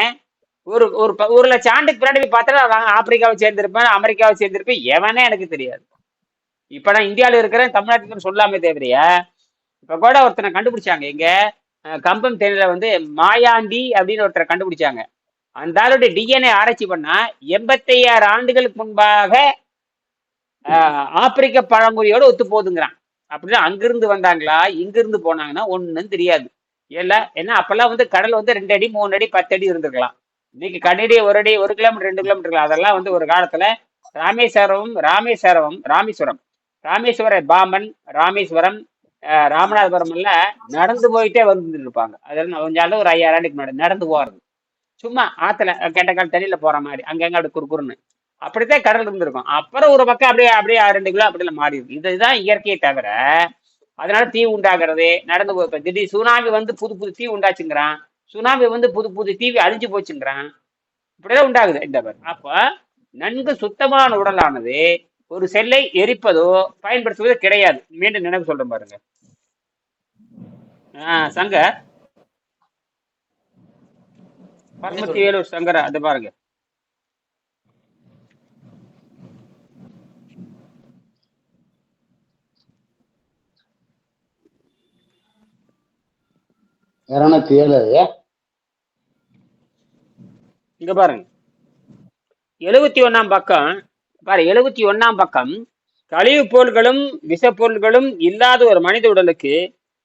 ஒரு ஒரு 1,00,000 ஆண்டுக்கு பின்னாடி போய் பார்த்தா ஆப்பிரிக்காவை சேர்ந்திருப்பேன், அமெரிக்காவை சேர்ந்திருப்பேன், எவனே எனக்கு தெரியாது. இப்ப நான் இந்தியாவில இருக்கிறேன், தமிழ்நாட்டுக்கு சொல்லாமே தேவையா. இப்ப கூட ஒருத்தனை கண்டுபிடிச்சாங்க. இங்க கம்பம் தேனில வந்து மாயாண்டி அப்படின்னு ஒருத்தரை கண்டுபிடிச்சாங்க. அந்த ஆளுடைய டிஎன்ஏ ஆராய்ச்சி பண்ணா 85,000 ஆண்டுகளுக்கு முன்பாக ஆப்பிரிக்க பழங்குடியோட ஒத்து போகுதுங்கிறான். அப்படின்னா அங்கிருந்து வந்தாங்களா இங்கிருந்து போனாங்கன்னா ஒண்ணும் தெரியாது. ஏன்னா அப்பெல்லாம் வந்து கடல் வந்து 2 அடி 3 அடி 10 அடி இருந்திருக்கலாம். இன்னைக்கு கடடி 1 அடி 1 கிலோமீட்டர் 2 கிலோமீட்டர். அதெல்லாம் வந்து ஒரு காலத்துல ராமேஸ்வரம் பாம்பன் ராமேஸ்வரம் ராமநாதபுரம் எல்லாம் நடந்து போயிட்டே வந்துட்டு இருப்பாங்க. அதெல்லாம் கொஞ்சம் ஒரு 5,000 ஆண்டுக்கு முன்னாடி நடந்து போறது. சும்மா ஆத்துல கேட்டக்கால் தண்ணியில போற மாதிரி அங்கங்க அப்படி குறுக்குறுன்னு அப்படித்தான் கடல் இருந்திருக்கும். அப்புறம் ஒரு பக்கம் அப்படியே அப்படியே 2 கிலோ அப்படிலாம் மாறி இருக்கு. இதுதான் இயற்கையை தவிர அதனால தீ உண்டாகிறது நடந்து போய் திடீர் சுனாமி வந்து புது புது தீ உண்டாச்சுங்கிறான். சுனாமி வந்து புது புது தீவி அழிஞ்சு போச்சுங்கிறான். இப்படிதான் உண்டாகுது இந்த பேர். அப்ப நன்கு சுத்தமான உடலானது ஒரு செல்லை எரிப்பதோ பயன்படுத்துவதோ கிடையாது. மீண்டும் நினைவு சொல்றேன் பாருங்க. சங்கர் பசுமத்தி வேலூர் சங்கரா அது பாருங்க. இங்க பாருங்க 71ஆம் பக்கம் பாரு. 71ஆம் பக்கம் கழிவுப் பொருள்களும் விஷப்பொருள்களும் இல்லாத ஒரு மனித உடலுக்கு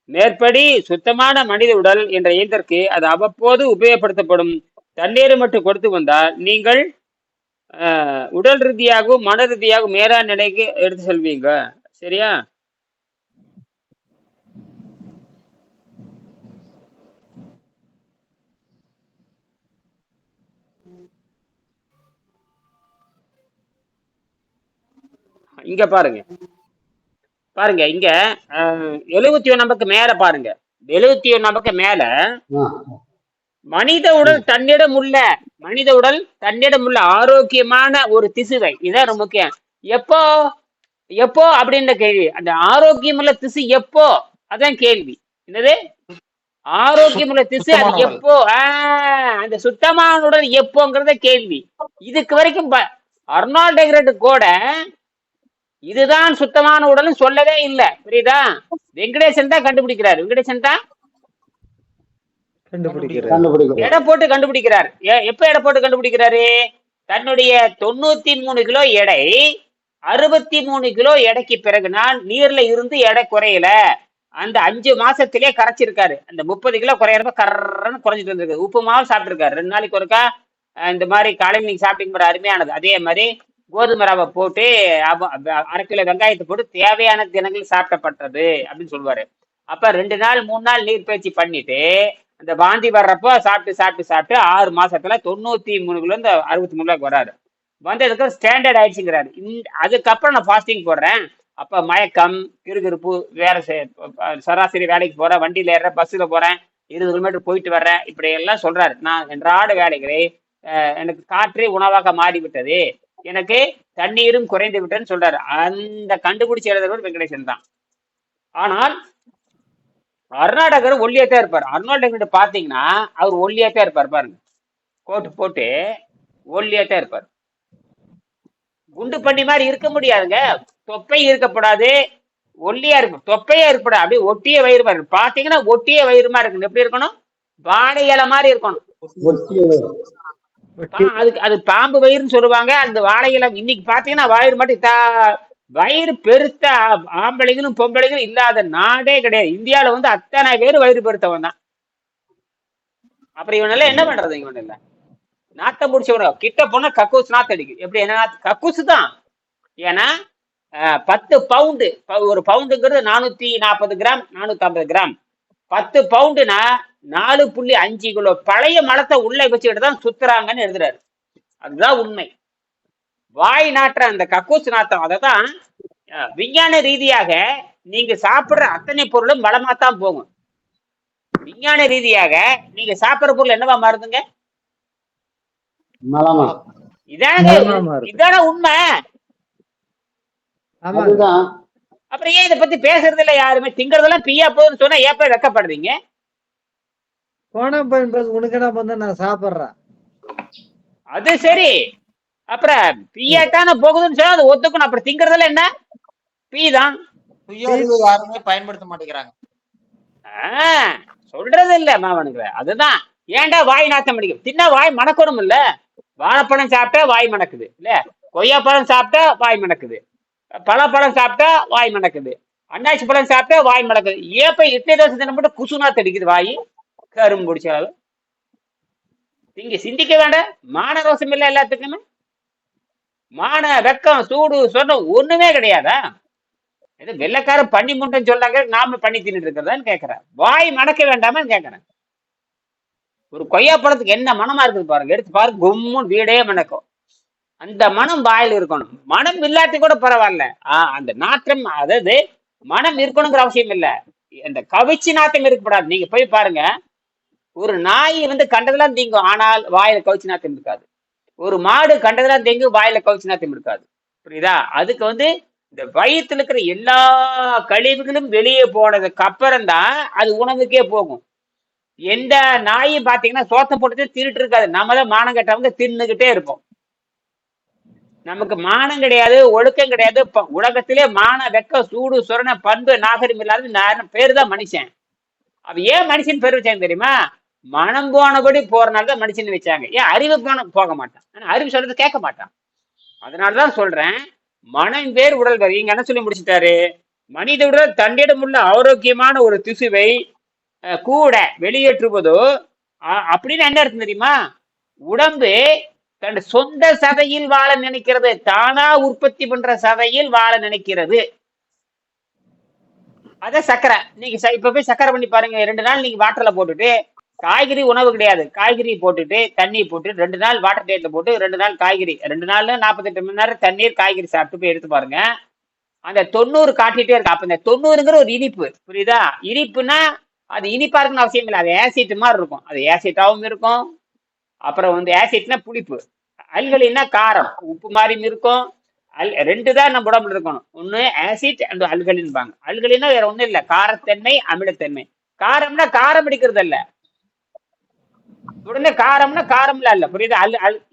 மேற்படி சுத்தமான மனித உடல் என்ற இயந்திற்கு அது அவ்வப்போது உபயோகப்படுத்தப்படும் தண்ணீரை மட்டும் கொடுத்து வந்தால் நீங்கள் உடல் ரீதியாகவும் மன ரீதியாகவும் மேலான நிலைக்கு எடுத்து செல்வீங்க. சரியா? இங்க பாருங்க இங்க 71 பக்கம் மேல பாருங்க. 71 பக்கம் மேல மனித உடல் தன்னிடம் உள்ள ஆரோக்கியமான ஒரு திசுவை. இதான் ரொம்ப முக்கியம். எப்போ அப்படின்ற கேள்வி. அந்த ஆரோக்கியமுள்ள திசு எப்போ? அதான் கேள்வி. என்னது ஆரோக்கியமுள்ள திசு? அது எப்போ? அந்த சுத்தமான உடல் எப்போங்கிறத கேள்வி. இதுக்கு வரைக்கும் அர்னால்ட் டெக்ரட் கூட இதுதான் சுத்தமான உடல் சொல்லவே இல்லை. புரியுதா? வெங்கடேசன் தான் கண்டுபிடிக்கிறார். எடை போட்டு கண்டுபிடிக்கிறார். எப்ப எடை போட்டு கண்டுபிடிக்கிறாரு? தன்னுடைய 93 கிலோ எடை 63 கிலோ எடைக்கு பிறகு நான் நீர்ல இருந்து எடை குறையல. அந்த 5 மாசத்திலே கரைச்சிருக்காரு. அந்த 30 கிலோ குறையறப்ப கர்றன்னு குறைஞ்சிட்டு வந்திருக்கு. உப்பு மாவு சாப்பிட்டுருக்காரு. 2 நாளைக்கு ஒருக்கா இந்த மாதிரி காலையில் நீங்க சாப்பிட்டீங்க அருமையானது. அதே மாதிரி கோதுமை ரவை போட்டு 1/2 கிலோ வெங்காயத்தை போட்டு தேவையான தினங்கள் சாப்பிடப்பட்டது அப்படின்னு சொல்லுவாரு. அப்ப 2 நாள் 3 நாள் நீர் பயிற்சி பண்ணிட்டு அந்த வாந்தி வர்றப்போ சாப்பிட்டு 6 மாசத்துல 93 கிலோ இருந்து 63 கிலோக்கு வராரு. வந்ததுக்கு ஸ்டாண்டர்ட் ஆயிடுச்சுங்கிறாரு. அதுக்கப்புறம் நான் ஃபாஸ்டிங் போடுறேன். அப்ப மயக்கம் கிறுகிறுப்பு வேற சராசரி வேலைக்கு போறேன், வண்டியில ஏற பஸ்ஸுல போறேன், 20 கிலோமீட்டர் போயிட்டு வர்றேன், இப்படி எல்லாம் சொல்றாரு. நான் அன்றாட வேலைகளை எனக்கு காற்றே உணவாக மாறிவிட்டது, எனக்கு தண்ணீரும் குறைந்து விட்டேன்னு சொல்றாரு. அந்த கண்டுபிடிச்ச எழுதுறவர் வெங்கடேசன் தான். ஆனால் அர்நாடகர் ஒல்லியாத்தான் இருப்பார். அர்நாடகர் பாத்தீங்கன்னா அவர் ஒல்லியாத்தான் இருப்பார். பாருங்க, கோட்டு போட்டு ஒல்லியாத்தான் இருப்பார். குண்டு பண்ணி மாதிரி இருக்க முடியாதுங்க. தொப்பை இருக்கப்படாது, ஒல்லியா இருக்கும். தொப்பையே இருக்கப்படாது, அப்படியே ஒட்டிய வயிறு மாதிரி பாத்தீங்கன்னா ஒட்டிய வயிறு மாதிரி இருக்கணும். எப்படி இருக்கணும்? வாழை இலை மாதிரி இருக்கணும். அது பாம்பு வயிறுன்னு சொல்லுவாங்க. அந்த வாழை இலை இன்னைக்கு பாத்தீங்கன்னா வயிறு மட்டும் வயிறு பெருத்த ஆம்பளைங்களும் பொம்பளைங்களும் இல்லாத நாடே கிடையாது. இந்தியாவில வந்து அத்தனை பேர் வயிறு பெருத்தவன் தான். அப்புறம் இவனெல்லாம் என்ன பண்றது? இவன் இல்ல நாட்டம் முடிச்சவன கிட்ட போனா கக்கூஸ் நாத்து அடிக்கும். எப்படி? என்ன கக்கூஸ் தான். ஏன்னா 10 பவுண்டு, ஒரு பவுண்டுங்கிறது 440 கிராம் 450 கிராம். 10 பவுண்டுனா 4.5 கிலோ பழைய மலத்தை உள்ள வச்சுக்கிட்டு தான் சுத்துறாங்கன்னு எழுதுறாரு. அதுதான் உண்மை. வாய் நாட்டுற அந்த கக்கூசு நாட்டம், அததான் விஞ்ஞான ரீதியாக நீங்க சாப்பிடுற அத்தனை பொருளும் மலமாத்தான் போகும். விஞ்ஞான ரீதியாக நீங்க சாப்பிடுற பொருள் என்னவா மாறுதுங்க? மலமா. இதானங்க மலமா மாறுது. இதான உண்மை. ஆமாங்க. அதுதான் அப்புறம் ஏன் இதை பத்தி பேசுறது இல்ல யாருமே? திங்கறதெல்லாம் பியா போகுதுன்னு சொன்னா ஏன் போய் வெக்கப்படுறீங்க? போனா போய் உனக்கு என்ன பண்ண, நான் சாப்பிடுறேன். அது சரி. அப்புறம் பியாட்டான போகுதுன்னு சொன்னா அது ஒத்துக்கணும். அப்புறம் திங்கறதுல என்ன? பீ தான். சுயறிவு யாருமே பயன்படுத்த மாட்டேங்கிறாங்க. சொல்றது இல்ல மாவனுக்கு. அதுதான் ஏன்டா வாய் நாத்தம் அடிக்கும்? தின்னா வாய் மணக்கணும் இல்ல? வாழைப்பழம் சாப்பிட்டா வாய் மணக்குது இல்ல? கொய்யாப்பழம் சாப்பிட்டா வாய் மணக்குது, பழப்பழம் சாப்பிட்டா வாய் மணக்குது, அன்னாச்சி பழம் சாப்பிட்டா வாய் மணக்குது. ஏப்ப இட்லி தோசை தின மட்டும் குசுநாத்து அடிக்குது வாய்? கரும்பு பிடிச்சாலும் இங்க சிந்திக்க வேண்டாம். மான ரோசம் இல்ல எல்லாத்துக்குமே? மான வெக்கம் சூடு சொன்ன ஒண்ணுமே கிடையாதா? இது வெள்ளக்காரன் பண்ணி முட்டைன்னு சொல்றாங்க, நாம பண்ணி தின்னுட்டு இருக்கிறதான்னு கேட்கிறேன். வாய் மணக்க வேண்டாமான்னு கேட்கிறேன். ஒரு கொய்யாப்பழத்துக்கு என்ன மனமா இருக்குது பாருங்க, எடுத்து பாருங்க, கும்முன்னு வீடே மணக்கும். அந்த மனம் வாயில் இருக்கணும். மனம் இல்லாட்டி கூட பரவாயில்ல, அந்த நாற்றம், அதாவது மனம் இருக்கணுங்கிற அவசியம் இல்ல. அந்த கவிச்சி நாட்டம் இருக்கக்கூடாது. நீங்க போய் பாருங்க, ஒரு நாய் கண்டதெல்லாம் தீங்கும், ஆனால் வாயில கவிச்சி நாட்டம் இருக்காது. ஒரு மாடு கண்டதெல்லாம் தீங்கும், வாயில கவிச்சி நாட்டம் இருக்காது. புரியுதா? அதுக்கு இந்த வயிற்றுல இருக்கிற எல்லா கழிவுகளும் வெளியே போனதுக்கு அப்புறம் தான் அது உணவுக்கே போகும். எந்த நாயும் பாத்தீங்கன்னா சோத்தம் போட்டு தின்னுட்டு இருக்காது. நம்ம தான் மானம் கட்டவங்க தின்னுகிட்டே இருப்போம். நமக்கு மானம் கிடையாது, ஒழுக்கம் கிடையாது. உலகத்திலே மான வெக்க சூடு சொரண பண்பு நாகரிகம் இல்லாத பேரு தான் மனுஷன். அவ ஏன் மனுஷன் பேர் வச்சாங்க தெரியுமா? மனம் போனபடி போறனாலதான் மனுஷன் வச்சாங்க. ஏன் அறிவு போக மாட்டான், ஆனா அறிவு சொல்றது கேட்க மாட்டான். அதனாலதான் சொல்றேன், மனம் வேறு உடல் வேறு. இங்க என்ன சொல்லி முடிச்சுட்டாரு? மனித உடல் தன்னிடம் உள்ள ஆரோக்கியமான ஒரு திசுவை கூட வெளியேற்றுவதோ அப்படின்னு என்ன அர்த்தம் தெரியுமா? உடம்பு தன் சொந்த சதையில் வாழ நினைக்கிறது, தானா உற்பத்தி பண்ற சதையில் வாழ நினைக்கிறது. அத சக்கரை. நீங்க இப்ப போய் சக்கரை பண்ணி பாருங்க. 2 நாள் நீங்க வாட்டர்ல போட்டுட்டு, காய்கறி உணவு கிடையாது, காய்கறி போட்டுட்டு தண்ணி போட்டு 2 நாள் வாட்டர் டேட்ல போட்டு 2 நாள் காய்கறி, 2 நாள்ல 48 மணி நேரம் தண்ணீர் காய்கறி சாப்பிட்டு போய் எடுத்து பாருங்க. அந்த 90 காட்டிட்டே இருக்கு. அப்ப இந்த 90ங்கிற ஒரு இனிப்பு, புரியுதா? இனிப்புனா அது இனிப்பா இருக்குன்னு அவசியம் இல்லை. அது ஆசிட் மாதிரி இருக்கும். அது ஆசிட்டாவும் இருக்கும். அப்புறம் ஆசிட்னா புளிப்பு, அல்கலின்னா காரம், உப்பு மாதிரியும் இருக்கும். 2 தான் நம்ம உடம்புல இருக்கணும். ஒண்ணு ஆசிட் அண்ட் அல்கலின்பாங்க. அல்கலின்னா வேற ஒண்ணும் இல்ல, காரத்தன்மை அமிலத்தன்மை. காரம்னா காரம் அடிக்கிறது இல்ல, உடனே காரம்னா காரம்ல இல்ல, புரியுதா?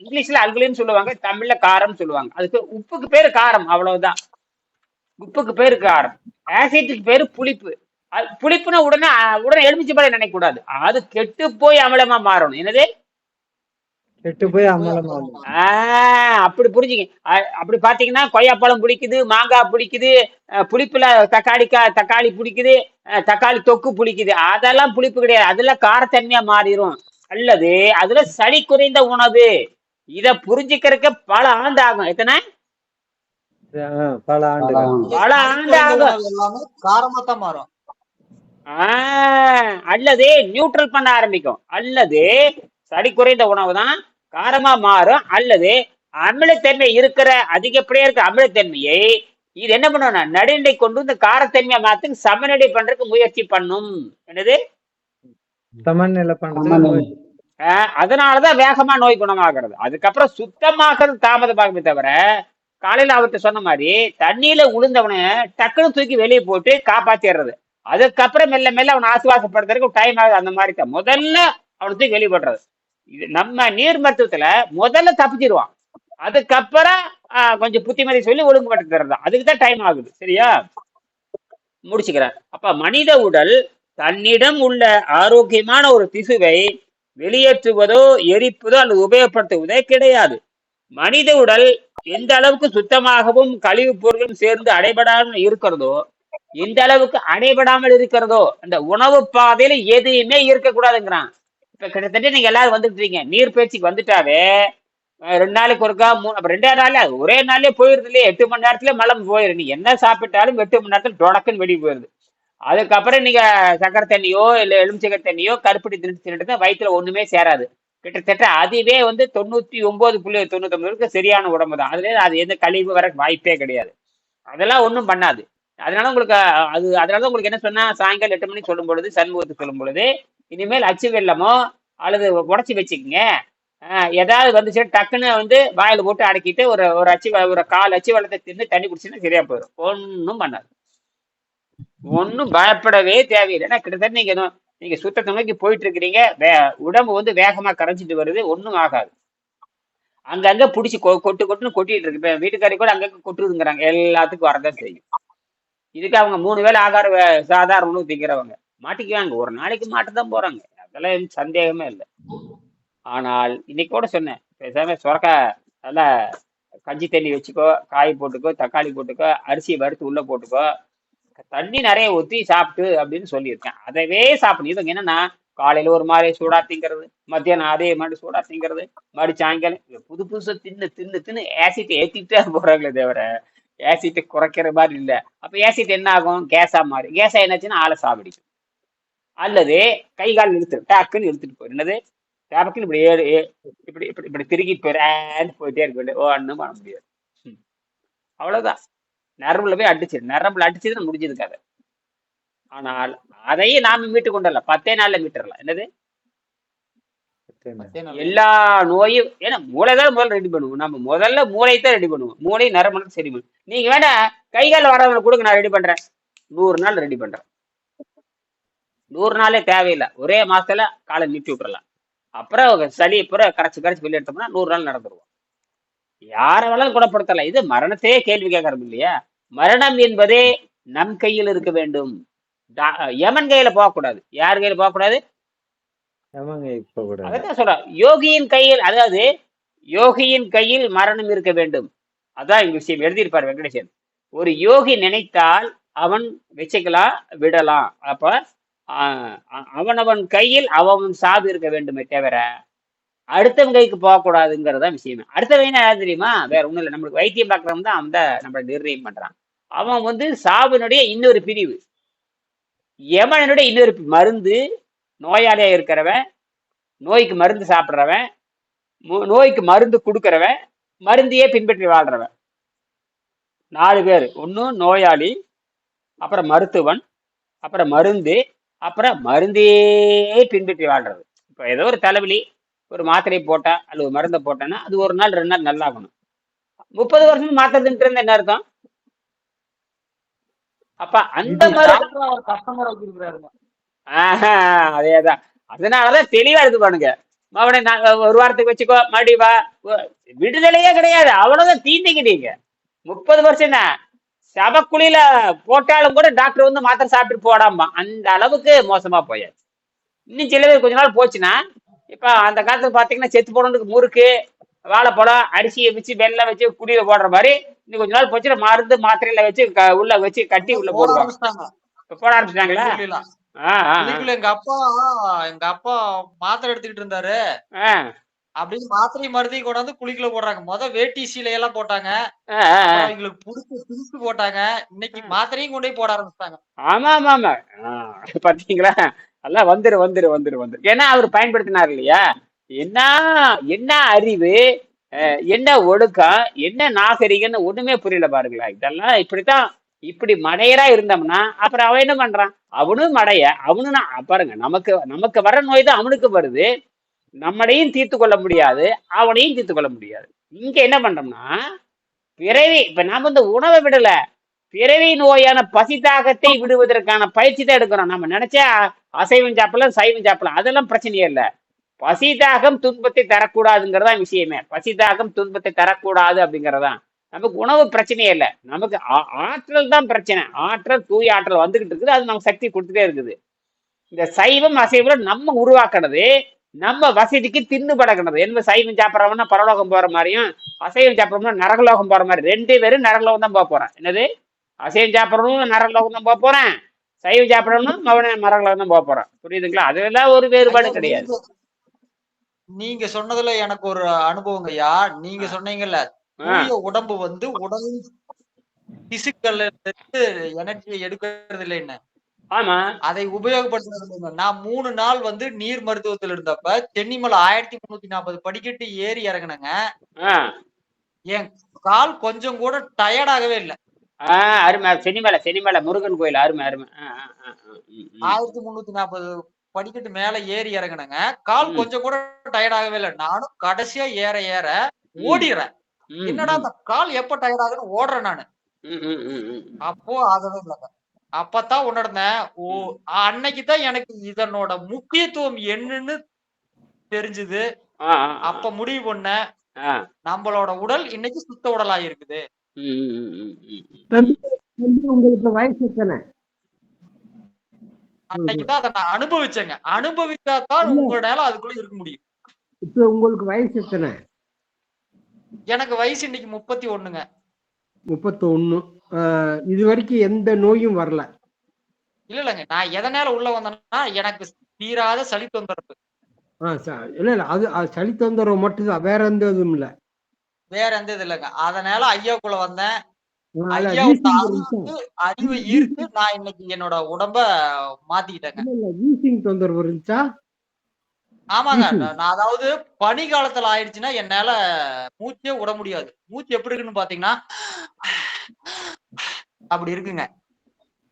இங்கிலீஷ்ல அல்கலின்னு சொல்லுவாங்க, தமிழ்ல காரம் சொல்லுவாங்க. அதுக்கு உப்புக்கு பேரு காரம், அவ்வளவுதான். உப்புக்கு பேரு காரம், ஆசிட்டுக்கு பேரு புளிப்பு. புளிப்புனா உடனே எலுமிச்சை பழம் நினைக்க கூடாது, அது கெட்டு போய் அமிலமா மாறணும். என்னது? கெட்டு போய் அமலமா. அப்படி புரிஞ்சுங்க. அப்படி பாத்தீங்கன்னா கொய்யாப்பழம் பிடிக்குது, மாங்காய் பிடிக்குது, புளிப்புல தக்காளி பிடிக்குது, தக்காளி தொக்கு பிடிக்குது. அதெல்லாம் புளிப்பு கிடையாது, அதெல்லாம் காரத்தன்மையா மாறிடும். அல்லது அதுல சளி குறைந்த உணவு. இத புரிஞ்சுக்கிறதுக்கு பல ஆண்டு ஆகும். எத்தனை? பல ஆண்டு ஆகும். எல்லாமே காரமா தான் மாறும். அல்லது நியூட்ரல் பண்ண ஆரம்பிக்கும். அல்லது சளி குறைந்த உணவு தான் காரமா மாறும். அல்லது அமிலத்தன்மை இருக்கிற அதிகப்படியா இருக்கிற அமிலத்தன்மையை இது என்ன பண்ணும்? நடுநிலை கொண்டு இந்த காரத்தன்மையை மாத்து சமநிலை பண்றதுக்கு முயற்சி பண்ணும். என்னது? சமநிலை பண்றது. அதனாலதான் வேகமா நோய் குணமாகிறது. அதுக்கப்புறம் சுத்தமாகிறது தாமதமாகுமே தவிர, காலையில அவர்கிட்ட சொன்ன மாதிரி தண்ணியில உளுந்தவனை டக்குன்னு தூக்கி வெளியே போட்டு காப்பாத்திடுறது. அதுக்கப்புறம் மெல்ல மெல்ல அவனை ஆசுவாசப்படுத்துறதுக்கு டைம் ஆகுது. அந்த மாதிரி தான் முதல்ல அவனை தூக்கி வெளியே போடுறது. இது நம்ம நீர் மருத்துவத்துல முதல்ல தப்பிச்சிருவான், அதுக்கப்புறம் கொஞ்சம் புத்திமதி சொல்லி ஒழுங்குபட்டு தர்றது. அதுக்கு தான் டைம் ஆகுது. சரியா? முடிச்சுக்கிறேன். அப்ப மனித உடல் தன்னிடம் உள்ள ஆரோக்கியமான ஒரு திசுவை வெளியேற்றுவதோ எரிப்பதோ அல்லது உபயோகப்படுத்துவதோ கிடையாது. மனித உடல் எந்த அளவுக்கு சுத்தமாகவும் கழிவுப் பொருட்களும் சேர்ந்து அடைபடாமல் இருக்கிறதோ, எந்த அளவுக்கு அடைபடாமல் இருக்கிறதோ, அந்த உணவு பாதையில எதையுமே இருக்கக்கூடாதுங்கிறான். இப்ப கிட்டத்தட்ட நீங்க எல்லாரும் வந்துட்டீங்க, நீர் பயிற்சிக்கு வந்துட்டாவே 2 நாளைக்கு ஒருக்கா 3, 2 நாள்ல ஒரே நாள்லயே போயிருது இல்லையா? 8 மணி நேரத்துல மலம் போயிரு. நீ என்ன சாப்பிட்டாலும் 8 மணி நேரத்துல தொடக்குன்னு வெளியே போயிருது. அதுக்கப்புறம் நீங்க சக்கரை தண்ணியோ இல்ல எலுமிச்சை தண்ணியோ கருப்பட்டி தின்னுட்டு தான் வயிற்றுல ஒண்ணுமே சேராது. கிட்டத்தட்ட அதுவே வந்து 99.99 சரியான உடம்பு தான். அதுல அது எந்த கழிவு வர வாய்ப்பே கிடையாது. அதெல்லாம் ஒண்ணும் பண்ணாது. அதனால உங்களுக்கு அதனால தான் உங்களுக்கு என்ன சொன்னா சாயங்காலம் 8 மணிக்கு சொல்லும் பொழுது சண்முகத்துக்கு சொல்லும் பொழுது இனிமேல் அச்சு வெல்லமோ அல்லது உடச்சி வச்சுக்கங்க. ஏதாவது வந்துச்சு டக்குன்னு வந்து வாயில போட்டு அடக்கிட்டு ஒரு ஒரு கால் அச்சு வெள்ளத்தை தின்னு தண்ணி குடிச்சுன்னா சரியா போயிடும். ஒன்றும் பண்ணாது. ஒன்றும் பயப்படவே தேவையில்லை. ஏன்னா கிட்டத்தட்ட நீங்க சுத்தத்தை நோக்கி போயிட்டு இருக்கிறீங்க. உடம்பு வந்து வேகமா கரைஞ்சிட்டு வருது. ஒன்றும் ஆகாது. அங்கங்க பிடிச்சி கொட்டுன்னு கொட்டிட்டு இருக்கு. இப்ப வீட்டுக்காரி கூட அங்கங்க கொட்டுதுங்கிறாங்க. எல்லாத்துக்கும் வரதான் செய்யும். இதுக்கு அவங்க 3 வேளை ஆகார சாதாரண உணவு திங்கிறவங்க மாட்டிக்குவாங்க. ஒரு நாளைக்கு மாட்டதான் போறாங்க. அதெல்லாம் எதுவும் சந்தேகமே இல்லை. ஆனால் இன்னைக்கு கூட சொன்னேன், பேசாம சுரக்கா நல்லா கஞ்சி தண்ணி வச்சுக்கோ, காய் போட்டுக்கோ, தக்காளி போட்டுக்கோ, அரிசியை வறுத்து உள்ள போட்டுக்கோ, தண்ணி நிறைய ஊற்றி சாப்பிட்டு அப்படின்னு சொல்லியிருக்கேன். அதவே சாப்பிடணும். இவங்க என்னன்னா காலையில ஒரு மாதிரி சூடா திங்கிறது, மத்தியானம் அதே மாதிரி சூடா திங்கிறது, மறுபடி சாயங்காலம் புது புதுசா தின்னு தின்னு தின்னு ஆசிட் ஏற்றிக்கிட்டே போறாங்களே தவிர ஆசிட்டை குறைக்கிற மாதிரி இல்லை. அப்ப ஆசிட் என்ன ஆகும்? கேஸா மாறி. கேஸா என்னாச்சுன்னா ஆளை சாப்பிடிக்கும். அல்லது கை கால் இழுத்துட்டு டக்குன்னு இழுத்துட்டு போயிடும். என்னது டக்குன்னு இப்படி இப்படி இப்படி இப்படி திருக்கிட்டு போயிட்டே இருக்க வேண்டிய ஒன்றும் பண்ண முடியாது. அவ்வளவுதான். நரம்புல போய் நரம்புல அடிச்சதுன்னு முடிஞ்சது கதை. ஆனால் அதையும் நாம மீட்டு கொண்டல 10 நாள்ல மீட்டுறலாம். என்னது எல்லா நோயும் ஏன்னா மூளைதான் முதல்ல ரெடி பண்ணுவோம். நம்ம முதல்ல மூளையத்தான் ரெடி பண்ணுவோம். மூளை நரம்பு சரி பண்ணுவோம். நீங்க வேணா கை கால வரவங்களை கொடுங்க, நான் ரெடி பண்றேன். 100 நாள் ரெடி பண்றேன். 100 நாளே தேவையில்லை. ஒரே மாசத்துல காலை நீட்டி விட்டுறலாம். அப்புறம் சளி அப்புறம் கரைச்சு வெளியே எடுத்தோம்னா 100 நாள் நடந்துருவோம். யாரை வேணாலும் குணப்படுத்தலாம். இது மரணத்தையே கேள்வி கேட்கறது இல்லையா? மரணம் என்பதே நம் கையில் இருக்க வேண்டும். யமன் கையில போகக்கூடாது. யார் கையில போகக்கூடாது? அதான் சொல்ற யோகியின் கையில். அதாவது யோகியின் கையில் மரணம் இருக்க வேண்டும். அதான் இந்த விஷயம் எழுதியிருப்பார் வெங்கடேசன். ஒரு யோகி நினைத்தால் அவன் வச்சுக்கலாம், விடலாம். அப்ப அவனவன் கையில் அவன் சாது இருக்க வேண்டுமே தவிர அடுத்தவன் கைக்கு போகக்கூடாதுங்கிறதான் விஷயமே. அடுத்தவன் யாரு தெரியுமா? வேற ஒண்ணும் இல்லை. நம்மளுக்கு வைத்தியம் பார்க்கறவன் தான் அவன் தான் நம்மளை நிர்ணயம் பண்றான். அவன் வந்து சாவினுடைய இன்னொரு பிரிவு, யமனுடைய இன்னொரு மருந்து. நோயாளியா இருக்கிறவன், நோய்க்கு மருந்து சாப்பிட்றவன், நோய்க்கு மருந்து கொடுக்கறவன், மருந்தையே பின்பற்றி வாழ்றவன். 4 பேர். ஒன்று நோயாளி, அப்புறம் மருத்துவன், அப்புறம் மருந்து, அப்புறம் மருந்தையே பின்பற்றி வாழ்றது. இப்போ ஏதோ ஒரு தலைவலி ஒரு மாத்திரையை போட்டா அல்லது ஒரு மருந்தை போட்டான்னா அது 1 நாள் 2 நாள் நல்லாகணும். 30 வருஷம் மாத்திரை தின்ட்டு இருந்தா என்ன அர்த்தம்? அப்ப அந்த அதேதான். அதனாலதான் தெளிவா இருக்கு பாருங்க. அவனை நாங்க ஒரு வாரத்துக்கு வச்சுக்கோ, மறுபடி வா. விடுதலையே கிடையாது. அவ்வளவுதான் தீண்டிக்கிட்டீங்க. 30 வருஷம் தான். சபக்குழியில போட்டாலும் கூட டாக்டர் வந்து மாத்திரை சாப்பிட்டு போடாமா. அந்த அளவுக்கு மோசமா போயாச்சு. இன்னும் சில பேர் கொஞ்ச நாள் போச்சுன்னா, இப்ப அந்த காலத்துல பாத்தீங்கன்னா செத்து போனதுக்கு முறுக்கு, வாழைப்பழம், அரிசியை வச்சு வெள்ளம் வச்சு குடியில போடுற மாதிரி இன்னும் கொஞ்ச நாள் போச்சுன்னா மருந்து மாத்திரையில வச்சு உள்ள வச்சு கட்டி உள்ள போடுவாங்க. போட ஆரம்பிச்சிட்டாங்களா? எங்க அப்பா மாத்திரை எடுத்துக்கிட்டு இருந்தாரு அப்படின்னு மாத்திரை மருந்தையும் கொண்டாந்து குளிக்கல போடுறாங்க. வேட்டி சீலையெல்லாம் போட்டாங்க, எங்களுக்கு புடிச்சு பிடிச்சு போட்டாங்க. இன்னைக்கு மாத்திரையும் கொண்டு போய் போட ஆரம்பிச்சிட்டாங்க. ஆமா ஆமா ஆமா. பாத்தீங்களா? எல்லாம் வந்துரு. ஏன்னா அவர் பயன்படுத்தினார் இல்லையா? என்ன அறிவு, என்ன ஒழுக்கம், என்ன நாகரிகம்னு ஒண்ணுமே புரியல பாருங்களா. இதெல்லாம் இப்படித்தான். இப்படி மடையரா இருந்தோம்னா அப்புறம் அவன் என்ன பண்றான்? அவனும் மடைய. அவனு பாருங்க, நமக்கு வர நோய் தான் அவனுக்கு வருது. நம்மளையும் தீர்த்து கொள்ள முடியாது, அவனையும் தீர்த்து கொள்ள முடியாது. இங்க என்ன பண்றோம்னா பிறவி, இப்ப நாம இந்த உணவை விடல, பிறவி நோயான பசி தாகத்தை விடுவதற்கான பயிற்சி தான் எடுக்கிறோம். நம்ம நினைச்சா அசைவம் சாப்பிடலாம், சைவம் சாப்பிடலாம், அதெல்லாம் பிரச்சனையே இல்லை. பசி தாகம் துன்பத்தை தரக்கூடாதுங்கிறதா விஷயமே. பசி தாகம் துன்பத்தை தரக்கூடாது அப்படிங்கறதான். நமக்கு உணவு பிரச்சனையே இல்லை, நமக்கு ஆற்றல் தான் பிரச்சனை. ஆற்றல், தூய ஆற்றல் வந்துகிட்டு இருக்குது. அது நமக்கு சக்தி கொடுத்துட்டே இருக்குது. இந்த சைவம் அசைவம் நம்ம உருவாக்குறது, நம்ம வசதிக்கு தின்னு பழகினது. என்ன சைவம் சாப்பிட்றவனா பரலோகம் போற மாதிரியும், அசைவம் சாப்பிட்றோம்னா நரகலோகம் போற மாதிரி. 2 பேரும் நரகலோகம் தான் போக போறேன். என்னது? அசைவம் சாப்பிட்றவனும் நரகலோகம் தான் போக போறேன், சைவம் சாப்பிட்றவனும் அவன நரகலோகம் தான் போக போறான். புரியுதுங்களா? அதெல்லாம் ஒரு வேறுபாடு கிடையாது. நீங்க சொன்னதுல எனக்கு ஒரு அனுபவம் ஐயா. நீங்க சொன்னீங்கல்ல, தூய உடம்பு வந்து உடலின் திசுக்கள்ல இருந்து எனர்ஜியை எடுக்கிறது இல்லைன்னு. ஆமா. அதை உபயோகப்படுத்த நான் 3 நாள் வந்து நீர் மருத்துவத்தில் இருந்தப்ப சென்னிமலை 1340 படிக்கட்டு ஏறி இறங்குனங்க. என் கால் கொஞ்சம் கூட டயர்டாகவே இல்ல. அருமை. சென்னிமலை முருகன் கோயில். அருமை அருமை. 1340 படிக்கட்டு மேல ஏறி இறங்குனங்க. கால் கொஞ்சம் கூட டயர்டாகவே இல்ல. நானும் கடைசியா ஏற ஏற ஓடிடுறேன். என்னடா அந்த கால் எப்ப டயர்ட் ஆகுதுன்னு ஓடுறேன் நானு. அப்போ ஆகவே இல்லைங்க. அப்பதான் உணர்ந்தேன். அன்னைக்கு தான் எனக்கு இதனோட முக்கியத்துவம் என்னன்னு தெரிஞ்சது. அப்ப முடிவு பண்ணேன், நம்மளோட உடல் இன்னைக்கு சுத்த உடலா இருக்குது. உங்களுக்கு வயசு எத்தனை? அன்னைக்குதான் அதை நான் அனுபவிச்சேங்க. அனுபவித்தாதான் உங்களால அதுக்குள்ள இருக்க முடியும். இப்ப உங்களுக்கு வயசு எத்தனை? எனக்கு வயசு இன்னைக்கு 31ங்க. 31. இது வரைக்கும் எந்த நோயும் வரல? இல்லங்க, நான் எதனால உள்ள வந்தேன்னா எனக்கு தீராத சளி தொந்தரவு. இல்ல அது சளி தொந்தரவு மட்டும்தான், வேற எந்த இதுவும் இல்ல. வேற எந்த இது இல்லைங்க. அதனால ஐயாவுக்குள்ள வந்தேன். அறிவை ஈர்த்து நான் இன்னைக்கு என்னோட உடம்ப மாத்திக்கிட்டேங்க. வீசிங் தொந்தரவு இருந்துச்சா? ஆமாங்க. நான் அதாவது பனி காலத்துல ஆயிடுச்சுன்னா என்னால மூச்சே விட முடியாது. மூச்சு எப்படி இருக்குன்னு பாத்தீங்கன்னா அப்படி இருக்குங்க.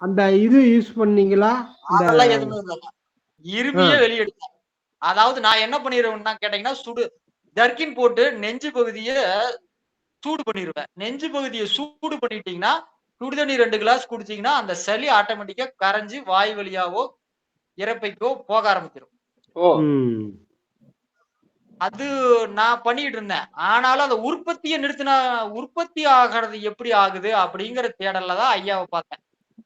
அந்த இது யூஸ் பண்ணீங்களா? அதெல்லாம் எதுவுமே இல்லைங்க. இருமியே வெளியெடுத்தேன். அதாவது நான் என்ன பண்ணிடுவேன்னா கேட்டீங்கன்னா, ஜர்க்கின் போட்டு நெஞ்சு பகுதியை சூடு பண்ணிடுவேன். நெஞ்சு பகுதியை சூடு பண்ணிட்டீங்கன்னா சுடுதண்ணி 2 கிளாஸ் குடிச்சீங்கன்னா அந்த சளி ஆட்டோமேட்டிக்கா கரைஞ்சு வாய் வழியாவோ இறப்பைக்கோ போக ஆரம்பிச்சிடும். அது நான் பண்ணிட்டு இருந்தேன். ஆனாலும் அந்த உற்பத்தியை நிறுத்தினா உற்பத்தி ஆகிறது எப்படி ஆகுது அப்படிங்கிற தேடல்ல தான் ஐயாவை பார்த்தேன்.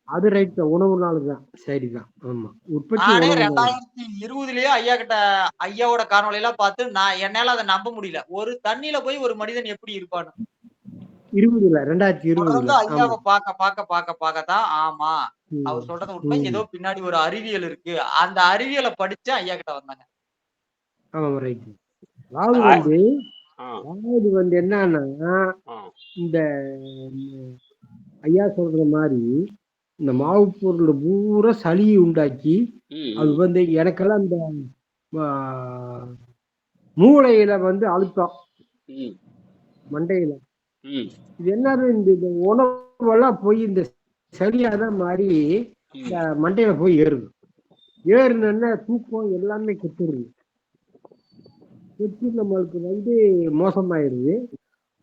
அது ரைட். உணவுனாலதான். சரிதான். ஆமா, உற்பத்தி. நானே 2020லயே ஐயாவோட காணொலியெல்லாம் பார்த்து நான் என்னால அதை நம்ப முடியல. ஒரு தண்ணியில போய் ஒரு மனிதன் எப்படி இருப்பான்னு. 2020 ஐயாவை பார்க்கதான் ஆமா அவர் சொல்றது உண்மை, ஏதோ பின்னாடி ஒரு அறிவியல் இருக்கு. அந்த அறிவியலை படிச்சு ஐயா கிட்ட வந்தாங்க. ஆமா, ரைட். அதாவது வந்து என்னன்னா, இந்த ஐயா சொல்ற மாதிரி இந்த மாவு பொருள் பூரா சளியை உண்டாக்கி அது வந்து எனக்கெல்லாம் இந்த மூளையில வந்து அழுத்தம், மண்டையில. இது என்னது, இந்த உணவெல்லாம் போய் இந்த சளியாதான் மாறி இந்த மண்டையில போய் ஏறுது. ஏறுனா தூக்கம் எல்லாமே கெட்டுருது. கெட்டு நம்மளுக்கு வந்து மோசமாயிருது.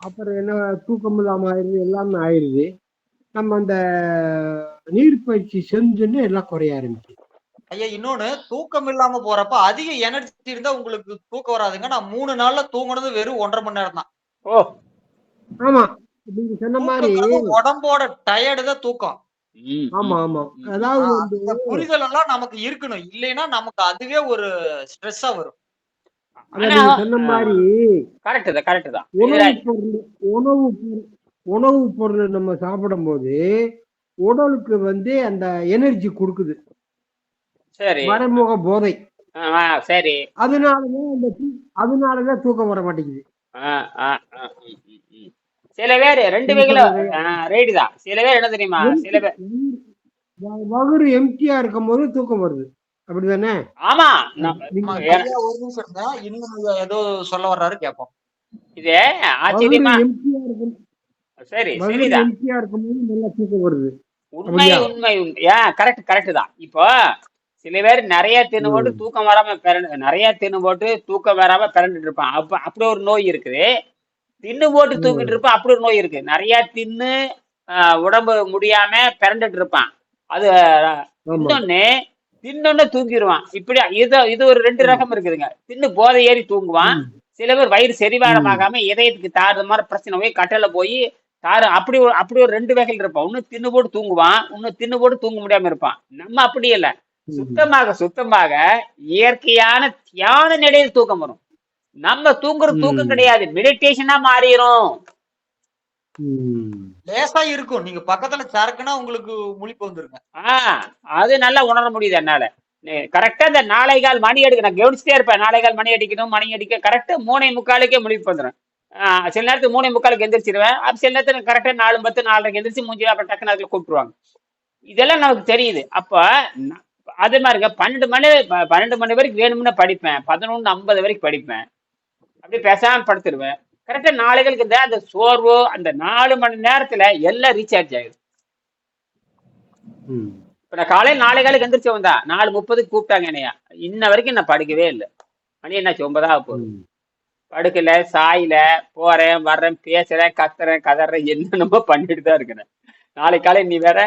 அப்புறம் என்ன, தூக்கம் இல்லாம ஆயிருது, எல்லாமே ஆயிருது. நம்ம அந்த நீர்பயிற்சி செஞ்சுன்னு எல்லாம் குறைய ஆரம்பிச்சு. ஐயா, இன்னொன்னு, தூக்கம் இல்லாம போறப்ப அதிக எனர்ஜி இருந்தா உங்களுக்கு தூக்கம் வராதுங்க. நான் 3 நாள்ல தூங்குனது வெறும் 1.5 மணி நேரம் தான். ஆமா, நீங்க சொன்ன மாதிரி உடம்போட டயர்டு தான் தூக்கம். ஆமா ஆமா, அதாவது அந்த புரிதல் எல்லாம் நமக்கு இருக்கணும். இல்லைன்னா நமக்கு அதுவே ஒரு ஸ்ட்ரெஸ்ஸா வரும். சொன்ன மாதிரி உணவு பொருள் நம்ம சாப்பிடும் போது உடலுக்கு வந்து அந்த எனர்ஜி கொடுக்குது, மறைமுக போதை. சரி, அதனாலதான் தூக்கம் வர மாட்டேங்குது. சில பேர் 2 வகையில ரைட் தான். சில பேர் என்ன தெரியுமா, சில பேர் வகுறு எம்டியா இருக்கும் போது தூக்கம் வருது, அப்படிதானே? ஆமா. ஒரு நிமிஷம், இன்னும் ஏதோ சொல்ல வர்றாரு கேட்போம். இது ஆச்சரியமா. சரி, சரிதான். எம்டியா இருக்கும் போது நல்லா தூக்கம் வருது. உண்மை. கரெக்ட் தான். இப்போ சில பேர் நிறைய தின்னு போட்டு தூக்கம் வராம தூக்கம் வராம பிறண்டுட்டு இருப்பான். அப்படி ஒரு நோய் இருக்குது. தின்னு போட்டு தூக்கிட்டு இருப்பான், அப்படி ஒரு நோய் இருக்கு. நிறைய தின்னு உடம்பு முடியாம பிறண்டுட்டு இருப்பான். அது இன்னொன்னு, தின்னு தூங்கிடுவான். இப்படி இது ஒரு 2 ரகம் இருக்குதுங்க. தின்னு போதை ஏறி தூங்குவான். சில பேர் வயிறு செரிவானமாகாம இதயத்துக்கு தாறு மாதிரி பிரச்சனை போய் கட்டல போய் தாறு, அப்படி ஒரு 2 வகையில் இருப்பான். ஒண்ணு தின்னு போட்டு தூங்குவான், ஒண்ணு தின்னு போட்டு தூங்க முடியாம இருப்பான். நம்ம அப்படி இல்லை. சுத்தமாக இயற்கையான தியான நிலையில் தூக்கம் வரும். நம்ம தூங்குற தூக்கம் கிடையாது, மெடிடேஷனா மாறிடும். லேசா இருக்கும். நீங்க பக்கத்துல சரக்குனா உங்களுக்கு முழிப்பு வந்துருங்க. அது நல்லா உணர முடியுது என்னால. கரெக்டா இந்த 4:15 மணி அடிக்க நான் கவனிச்சுட்டே இருப்பேன். 4:15 மணி அடிக்கணும், மணி அடிக்க கரெக்டா 3:45 முழிப்பு வந்துடும். சில நேரத்துக்கு 3:45 எந்திரிச்சிருவேன். சில நேரத்துக்கு கரெக்டா 4:10 4:30 எந்திரிச்சு மூஞ்சி அப்புறம் டக்குனு அதுல கூப்பிட்டுருவாங்க. இதெல்லாம் நமக்கு தெரியுது. அப்ப அதே மாதிரிங்க 12 மணி வரைக்கும் வேணும்னு படிப்பேன். 11:50 வரைக்கும் படிப்பேன். அப்படியே பேசாம படுத்துருவேன். கரெக்டா நாளைகளுக்கு அந்த சோர்வு அந்த 4 மணி நேரத்துல எல்லாம் ரீசார்ஜ் ஆயிடும். இப்ப நான் காலையில் 4 எந்திரிச்சு வந்தா 4:30 கூப்பிட்டாங்க என்னையா. இன்ன வரைக்கும் நான் படுக்கவே இல்லை. மணி என்னாச்சு 9 போகுது. படுக்கல, சாயில, போறேன் வர்றேன், பேசுறேன், கத்துறேன், கதறேன், என்னென்னமோ பண்ணிட்டு தான் இருக்கிறேன். நாளைக்கு காலையில் நீ வேற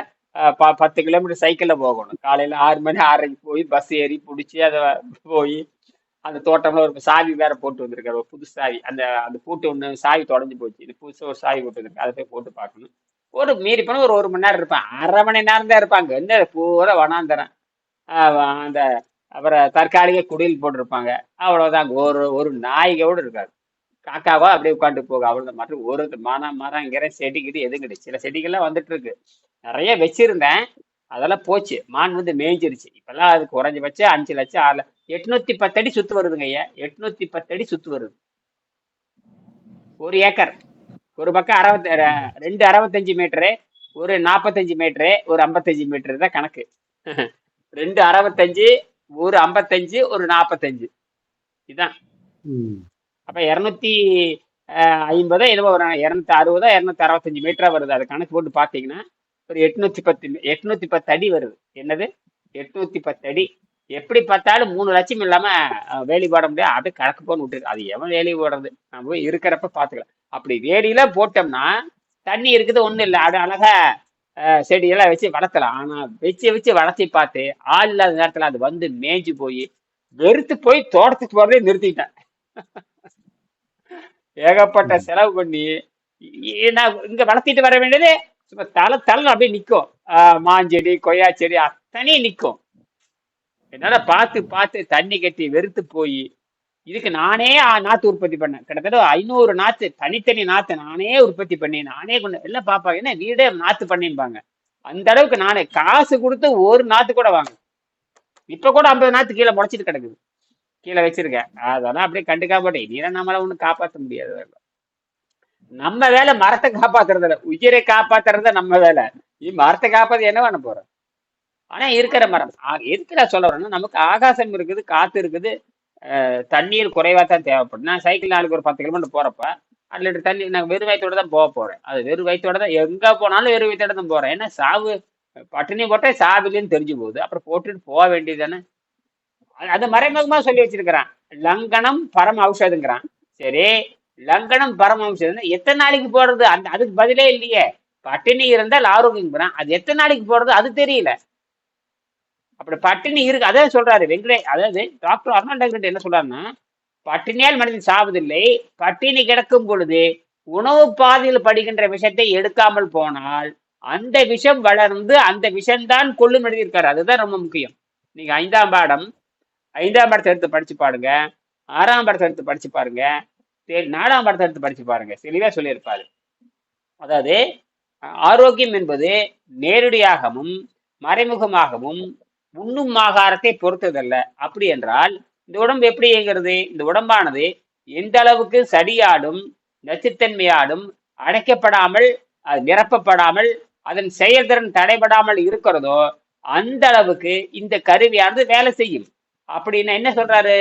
10 கிலோமீட்டர் சைக்கிள்ல போகணும். காலையில 6 மணி 6:30 போய் பஸ் ஏறி பிடிச்சி அதை போய் அந்த தோட்டம்ல ஒரு சாவி வேற போட்டு வந்திருக்காரு, ஒரு புது சாவி. அந்த அந்த பூட்டு ஒண்ணு சாவி தொலைஞ்சு போச்சு. இது புதுசா ஒரு சாவி போட்டு வந்திருக்கு, அதை போய் போட்டு பார்க்கணும். ஒரு மீறி போனா ஒரு 1 மணி நேரம் இருப்பேன். 1/2 மணி நேரம் தான் இருப்பாங்க. என்ன பூரா வனாந்தரேன். அந்த அப்புறம் தற்காலிக குடில் போட்டிருப்பாங்க. அவ்வளவுதாங்க. ஒரு நாய்கோடு இருக்காது. காக்காவா அப்படியே உட்காந்து போகும். அவ்வளவுதான். மற்றும் ஒரு மரம் இங்கிற செடி கிடி எதுவும் கிடையாது. சில செடிகள்லாம் வந்துட்டு இருக்கு. நிறைய வச்சிருந்தேன், அதெல்லாம் போச்சு. மான் வந்து மேய்ஞ்சிருச்சு. இப்பெல்லாம் அது குறைஞ்சபட்சம் 5 லட்சம் 6 லட்சம் 810 அடி சுத்து வருதுங்க ஐயா. 810 அடி சுத்து வருது. 1 ஏக்கர். ஒரு பக்கம் 2 65 மீட்டரு, ஒரு 45 மீட்டரு, ஒரு 55 மீட்டரு தான் கணக்கு. 2 65, ஒரு 55, ஒரு 45 இதுதான். அப்ப 250 என்னவோ 260 265 மீட்டரா வருது. அது கணக்கு போட்டு பாத்தீங்கன்னா ஒரு 810 அடி வருது. என்னது 810 அடி. எப்படி பார்த்தாலும் 3 லட்சம் இல்லாம வேலி போட முடியாது. அப்படியே கணக்கு போன்னு விட்டுரு. அது எவன் வேலி போடுறது, நம்ம போய் இருக்கிறப்ப பாத்துக்கலாம். அப்படி வேலியில போட்டோம்னா தண்ணி இருக்குது, ஒண்ணும் இல்லை. அது அழகா செடியெல்லாம் வச்சு வளர்த்தலாம். ஆனா வச்சு வளர்த்தி பார்த்து ஆள் இல்லாத நேரத்துல அது வந்து மேய்ஞ்சு போய் வெறுத்து போய் தோட்டத்துக்கு போறதே நிறுத்திட்டேன். ஏகப்பட்ட செலவு பண்ணி நான் இங்க வளர்த்திட்டு வர வேண்டியது சும்மா தலை அப்படியே நிற்கும். மாஞ்செடி, கொய்யா செடி அத்தனையும் நிற்கும். என்னால பார்த்து தண்ணி கட்டி வெறுத்து போய் இதுக்கு நானே நாத்து உற்பத்தி பண்ணேன். கிட்டத்தட்ட 500 நாத்து, தனித்தனி நாத்து நானே உற்பத்தி பண்ணி நானே கொண்டு எல்லாம் பார்ப்பாங்க. என்ன வீடே நாத்து பண்ணிப்பாங்க. அந்த அளவுக்கு நானே காசு கொடுத்து ஒரு நாத்து கூட வாங்க. இப்ப கூட 50 நாத்து கீழே முளைச்சிட்டு கிடக்குது, கீழே வச்சிருக்கேன். அதெல்லாம் அப்படியே கண்டுக்காம போட்டேன். இதெல்லாம் நம்மளால ஒண்ணும் காப்பாற்ற முடியாது. நம்ம வேலை மரத்தை காப்பாத்துறது இல்லை, உயிரை காப்பாத்துறத நம்ம வேலை. மரத்தை காப்பாத்து என்ன பண்ண போறோம்? ஆனா இருக்கிற மரம் எதுக்குல சொல்ல வரேன்னா, நமக்கு ஆகாசம் இருக்குது, காத்து இருக்குது, தண்ணீர் குறைவா தான் தேவைப்படும். நான் சைக்கிள் நாளைக்கு ஒரு 10 கிலோமீட்டர் போறப்ப 2 லிட்டர் தண்ணி நான் வெறும் வயிற்றோட தான் போறேன். அது வெறும் வயிற்றோட தான் எங்க போனாலும் வெறும் வயிற்றோட தான் போறேன். ஏன்னா சாவு பட்டினி போட்டா சாவிலன்னு தெரிஞ்சு போகுது. அப்புறம் போட்டுட்டு போக வேண்டியது தானே. அது மறைமுகமா சொல்லி வச்சிருக்கிறான். லங்கனம் பரம ஔஷதுங்கிறான். சரி, லங்கனம் பரம ஔஷதம் எத்தனை நாளைக்கு போடுறது? அதுக்கு பதிலே இல்லையே. பட்டினி இருந்தால் ஆரோக்கியம். அது எத்தனை நாளைக்கு போடுறது அது தெரியல. அப்படி பட்டினி இருக்கு. அதான் சொல்றாரு அதாவது டாக்டர் அர்னால்ட் என்ன சொல்றாருன்னா, பட்டினியால் மனிதன் சாவதில்லை, பட்டினி கிடக்கும் பொழுது உணவு பாதையில் படுகின்ற விஷத்தை எடுக்காமல் போனால் அந்த விஷம் வளர்ந்து அந்த விஷம்தான் கொள்ளும் எழுதியிருக்காரு. அதுதான் ரொம்ப முக்கியம். நீங்க 5ஆம் பாடத்தை எடுத்து படிச்சு பாருங்க, 6ஆம் பாடத்தை எடுத்து படிச்சு பாருங்க, 4ஆம் பாடத்தை எடுத்து படிச்சு பாருங்க, தெளிவா சொல்லியிருப்பாரு. அதாவது ஆரோக்கியம் என்பது நேரடியாகவும் மறைமுகமாகவும் உண்ணும் ஆகாரத்தை பொறுத்ததல்ல. அப்படி என்றால் இந்த உடம்பு எப்படி இயங்குறது? இந்த உடம்பானது எந்த அளவுக்கு சடியாடும், நச்சுத்தன்மையாடும், அடைக்கப்படாமல், அது நிரப்பப்படாமல், அதன் செயல்திறன் தடைபடாமல் இருக்கிறதோ அந்த அளவுக்கு இந்த கருவியானது வேலை செய்யும். அப்படின்னு என்ன சொல்றாரு?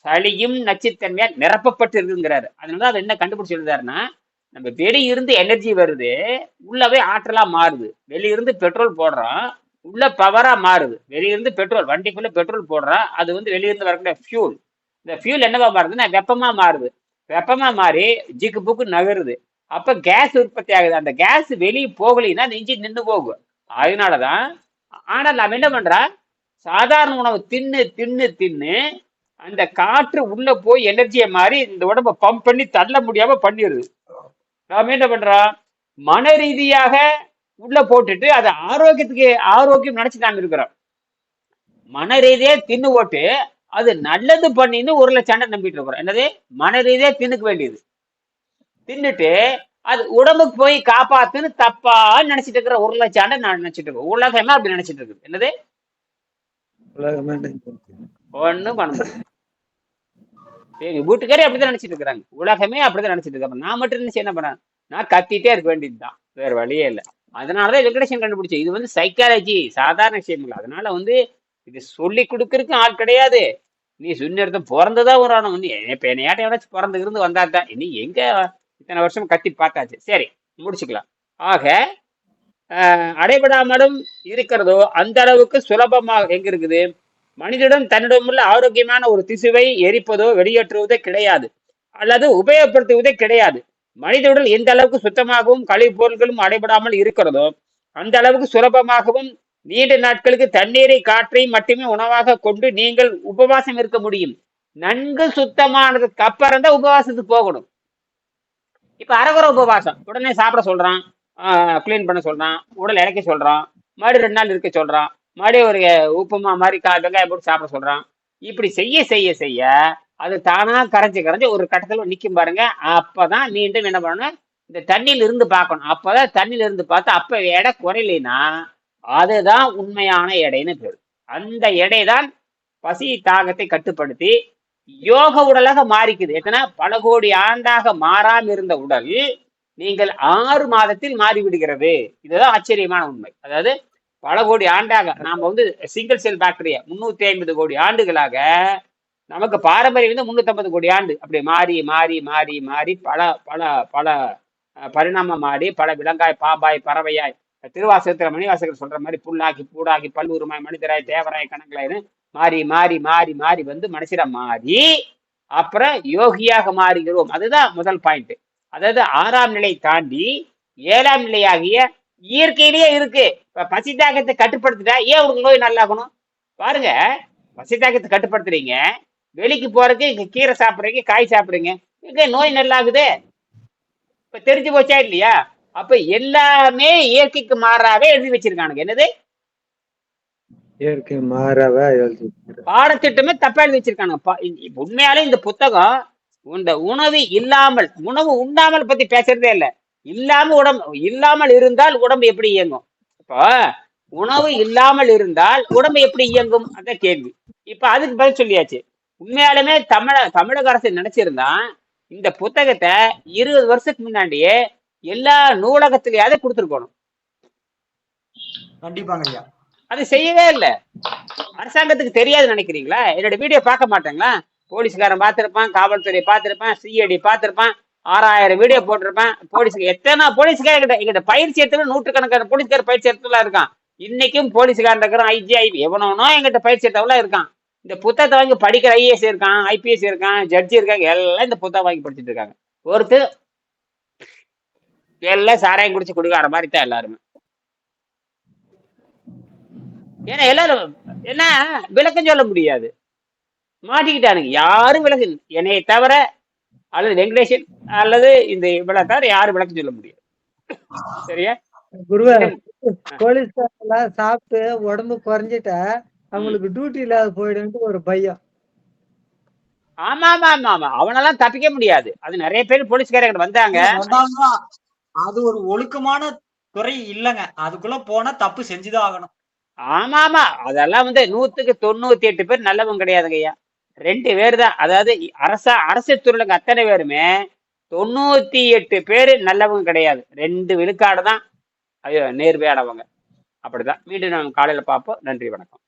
சளியும் நச்சுத்தன்மையா நிரப்பப்பட்டு இருக்குங்கிறாரு. அதனால அது என்ன கண்டுபிடிச்சு எழுதாருன்னா, நம்ம வெளியிருந்து எனர்ஜி வருது, உள்ளவே ஆற்றலா மாறுது. வெளியிருந்து பெட்ரோல் போடுறோம், உள்ள பவரா மாறுது. வெளியிருந்து பெட்ரோல், வண்டிக்குள்ள பெட்ரோல் போடுறோம், அது வந்து வெளியிருந்து வரக்கூடிய ஃபியூல். இந்த ஃபியூல் என்னவா மாறுதுன்னா வெப்பமா மாறுது. வெப்பமா மாறி ஜிக்கு புக்கு நகருது. அப்ப கேஸ் உற்பத்தி ஆகுது. அந்த கேஸ் வெளியே போகலைன்னா அந்த இன்ஜின் நின்று போகும். அதனாலதான். ஆனால் நம்ம என்ன பண்றா, சாதாரண உணவு தின்னு தின்னு தின்னு அந்த காற்று உள்ள போய் எனர்ஜியை மாறி இந்த உடம்ப பம்ப் பண்ணி தள்ள முடியாம பண்ணிடுது. நாம என்ன பண்றோம், மன ரீதியாக உள்ள போட்டுட்டு அது ஆரோக்கியம் நினைச்சு நாம இருக்கிறோம். மன ரீதியா தின்னு போட்டு அது நல்லது பண்ணின்னு 1,00,000 நம்பிட்டு இருக்கிறோம். என்னது? மன ரீதியா தின்னுக்க வேண்டியது தின்னுட்டு அது உடம்புக்கு போய் காப்பாத்துன்னு தப்பா நினைச்சிட்டு இருக்கிற 1,00,000 நான் நினைச்சிட்டு இருக்கேன். உலகமே அப்படி நினைச்சிட்டு இருக்குது. என்னது? ஒண்ணும் பண்ண முடியாது. வீட்டுக்காரே அப்படிதான் நினைச்சிட்டு இருக்கிறாங்க. உலகமே அப்படிதான் நினைச்சிட்டு இருக்காங்க. நான் மட்டும் நினைச்சு என்ன பண்ணேன்? நான் கத்திட்டே இருக்க வேண்டியதுதான், வேற வழியே இல்லை. அதனாலதான் வெங்கடேசன் கண்டுபிடிச்சு. இது வந்து சைக்காலஜி, சாதாரண விஷயம் இல்லை. அதனால வந்து இது சொல்லி கொடுக்கறதுக்கு ஆள் கிடையாது. நீ சுண்ணி பிறந்ததான் ஒரு ஆணும். இப்ப என்னையாட்ட எவனாச்சும் பிறந்து இருந்து வந்தாதான். நீ எங்க இத்தனை வருஷம் கத்தி பார்த்தாச்சு. சரி, முடிச்சுக்கலாம். ஆக அடைபடாமலும் இருக்கிறதோ அந்த அளவுக்கு சுலபமாக எங்க இருக்குது? மனிதனும் தன்னிடமுள்ள ஆரோக்கியமான ஒரு திசுவை எரிப்பதோ வெளியேற்றுவதோ கிடையாது, அல்லது உபயோகப்படுத்துவதே கிடையாது. மனித உடல் எந்த அளவுக்கு சுத்தமாகவும் கழிவுப் பொருட்களும் அடைபடாமல் இருக்கிறதோ அந்த அளவுக்கு சுலபமாகவும் நீண்ட நாட்களுக்கு தண்ணீரை காற்றையும் மட்டுமே உணவாக கொண்டு நீங்கள் உபவாசம் இருக்க முடியும். நன்கு சுத்தமானதுக்கு அப்புறம் தான் உபவாசத்துக்கு போகணும். இப்ப அரைகுறை உபவாசம், உடனே சாப்பிட சொல்றான், கிளீன் பண்ண சொல்றான், உடல் இறக்க சொல்றான், மறுபடியும் 2 நாள் இருக்க சொல்றான், மறுபடியும் ஒரு உப்புமா மாதிரி வெங்காயம் போட்டு சாப்பிட சொல்றான். இப்படி செய்ய செய்ய செய்ய அது தானா கரைஞ்சு ஒரு கட்டத்துல நிக்கும் பாருங்க. அப்பதான் மீண்டும் என்ன பண்ணணும்? இந்த தண்ணியில இருந்து பார்க்கணும். அப்பதான் தண்ணியில இருந்து பார்த்தா அப்ப எடை குறையலைன்னா அதுதான் உண்மையான எடைன்னு பேரு. அந்த எடை தான் பசி தாகத்தை கட்டுப்படுத்தி யோக உடலாக மாறிக்குது. எத்தனை பல கோடி ஆண்டாக மாறாம இருந்த உடல் நீங்கள் 6 மாதத்தில் மாறிவிடுகிறது. இதுதான் ஆச்சரியமான உண்மை. அதாவது பல கோடி ஆண்டாக நாம வந்து சிங்கிள் செல் பாக்டீரியா 350 கோடி ஆண்டுகளாக, நமக்கு பாரம்பரியம் வந்து 350 கோடி ஆண்டு. அப்படி மாறி மாறி மாறி மாறி பல பல பல பரிணாமம் மாறி பல விலங்காய், பாம்பாய், பறவையாய், திருவாசகத்துல மணிவாசகர் சொல்ற மாதிரி புல்லாக்கி பூடாக்கி பல்லுருமாய் மனிதராய் தேவராய் கணக்கலாயின்னு மாறி மாறி மாறி மாறி வந்து மனுஷரை மாறி அப்புறம் யோகியாக மாறுகிறோம். அதுதான் முதல் பாயிண்ட். அதாவது 6ஆம் நிலை தாண்டி 7ஆம் நிலையாகிய இயற்கையிலேயே இருக்கு. இப்ப பசி தாகத்தை கட்டுப்படுத்திட்டா ஏன் உங்களுக்கு நோய் நல்லாகணும்? பாருங்க, பசி தாகத்தை கட்டுப்படுத்துறீங்க, வெளிக்கு போறதுக்கு கீரை சாப்பிடுறீங்க, காய் சாப்பிடுறீங்க, இங்க நோய் நல்லாகுது. இப்ப தெரிஞ்சு போச்சா இல்லையா? அப்ப எல்லாமே இயற்கைக்கு மாறாவே எழுதி வச்சிருக்கானுங்க. என்னது? இயற்கை மாறாவே எழுதி பாடத்திட்டமே தப்பா எழுதி வச்சிருக்கானுங்க. உண்மையாலே இந்த புத்தகம் இந்த உணவு இல்லாமல், உணவு உண்ணாமல் பத்தி பேசுறதே இல்லை. இல்லாமல் இருந்தால் உடம்பு எப்படி இயங்கும்? இப்போ உணவு இல்லாமல் இருந்தால் உடம்பு எப்படி இயங்கும்? அதான் கேள்வி. இப்ப அதுக்கு பதில் சொல்லியாச்சு. உண்மையாலுமே தமிழக அரசு நினைச்சிருந்தா இந்த புத்தகத்தை 20 வருஷத்துக்கு முன்னாடியே எல்லா நூலகத்திலேயாவது கொடுத்துருக்கணும். கண்டிப்பாங்க ஐயா. அது செய்யவே இல்லை. அரசாங்கத்துக்கு தெரியாது நினைக்கிறீங்களா? என்னோட வீடியோ பார்க்க மாட்டேங்களா? போலீஸ்காரன் பார்த்திருப்பான், காவல்துறை பார்த்திருப்பான், சிஐடி பார்த்திருப்பான், 6000 வீடியோ போட்டிருப்பான். எத்தனை போலீஸ்கார எங்கிட்ட பயிற்சி எடுத்து 100கணக்கான போலீஸ்கார பயிற்சி எடுத்துலாம் இருக்கான். இன்னைக்கும் போலீஸ்காரன் இருக்கிறான், ஐஜி எவனோ எங்கிட்ட பயிற்சி எடுத்தவெல்லாம் இருக்கான். இந்த புத்தகத்தை வாங்கி படிக்கிற ஐஏஎஸ் இருக்கான், ஐபிஎஸ் இருக்கான், ஜட்ஜி இருக்காங்க, எல்லாம் இந்த புத்தகம் வாங்கி படிச்சுட்டு இருக்காங்க. ஒருத்தர் எல்லாம் சாராயம் குடிச்சு கொடுக்கார மாதிரி தான் எல்லாருமே. ஏன்னா எல்லாரும் என்ன விளக்கம் சொல்ல முடியாது, மாட்டிக்கிட்டானுங்க. யாரும் விளக்கு என்னைய தவிர அல்லது வெங்கடேசன் அல்லது இந்த இவ்வளவு தவிர யாரும் விளக்கம் சொல்ல முடியாது. சரியா குருவே? போலீஸ்காரெல்லாம் சாப்பிட்டு உடம்பு குறைஞ்சிட்டா அவங்களுக்கு டியூட்டி இல்லாத போயிடுன்ட்டு ஒரு பையன். ஆமா ஆமா ஆமா ஆமா, அவனெல்லாம் தப்பிக்க முடியாது. அது நிறைய பேர் போலீஸ்காரங்க வந்தாங்க. அது ஒரு ஒழுக்கமான துறை இல்லைங்க, அதுக்குள்ள போனா தப்பு செஞ்சுதான் ஆகணும். ஆமா ஆமா, அதெல்லாம் வந்து 100க்கு 98 பேர் நல்லவங்க கிடையாதுங்க ஐயா. 2 பேர் தான். அதாவது அரசு துறையில அத்தனை பேருமே 98 பேர் நல்லவங்க கிடையாது. 2 விழுக்காடு தான் நேர்மையானவங்க. அப்படிதான். மீண்டும் நம்ம காலையில பார்ப்போம். நன்றி, வணக்கம்.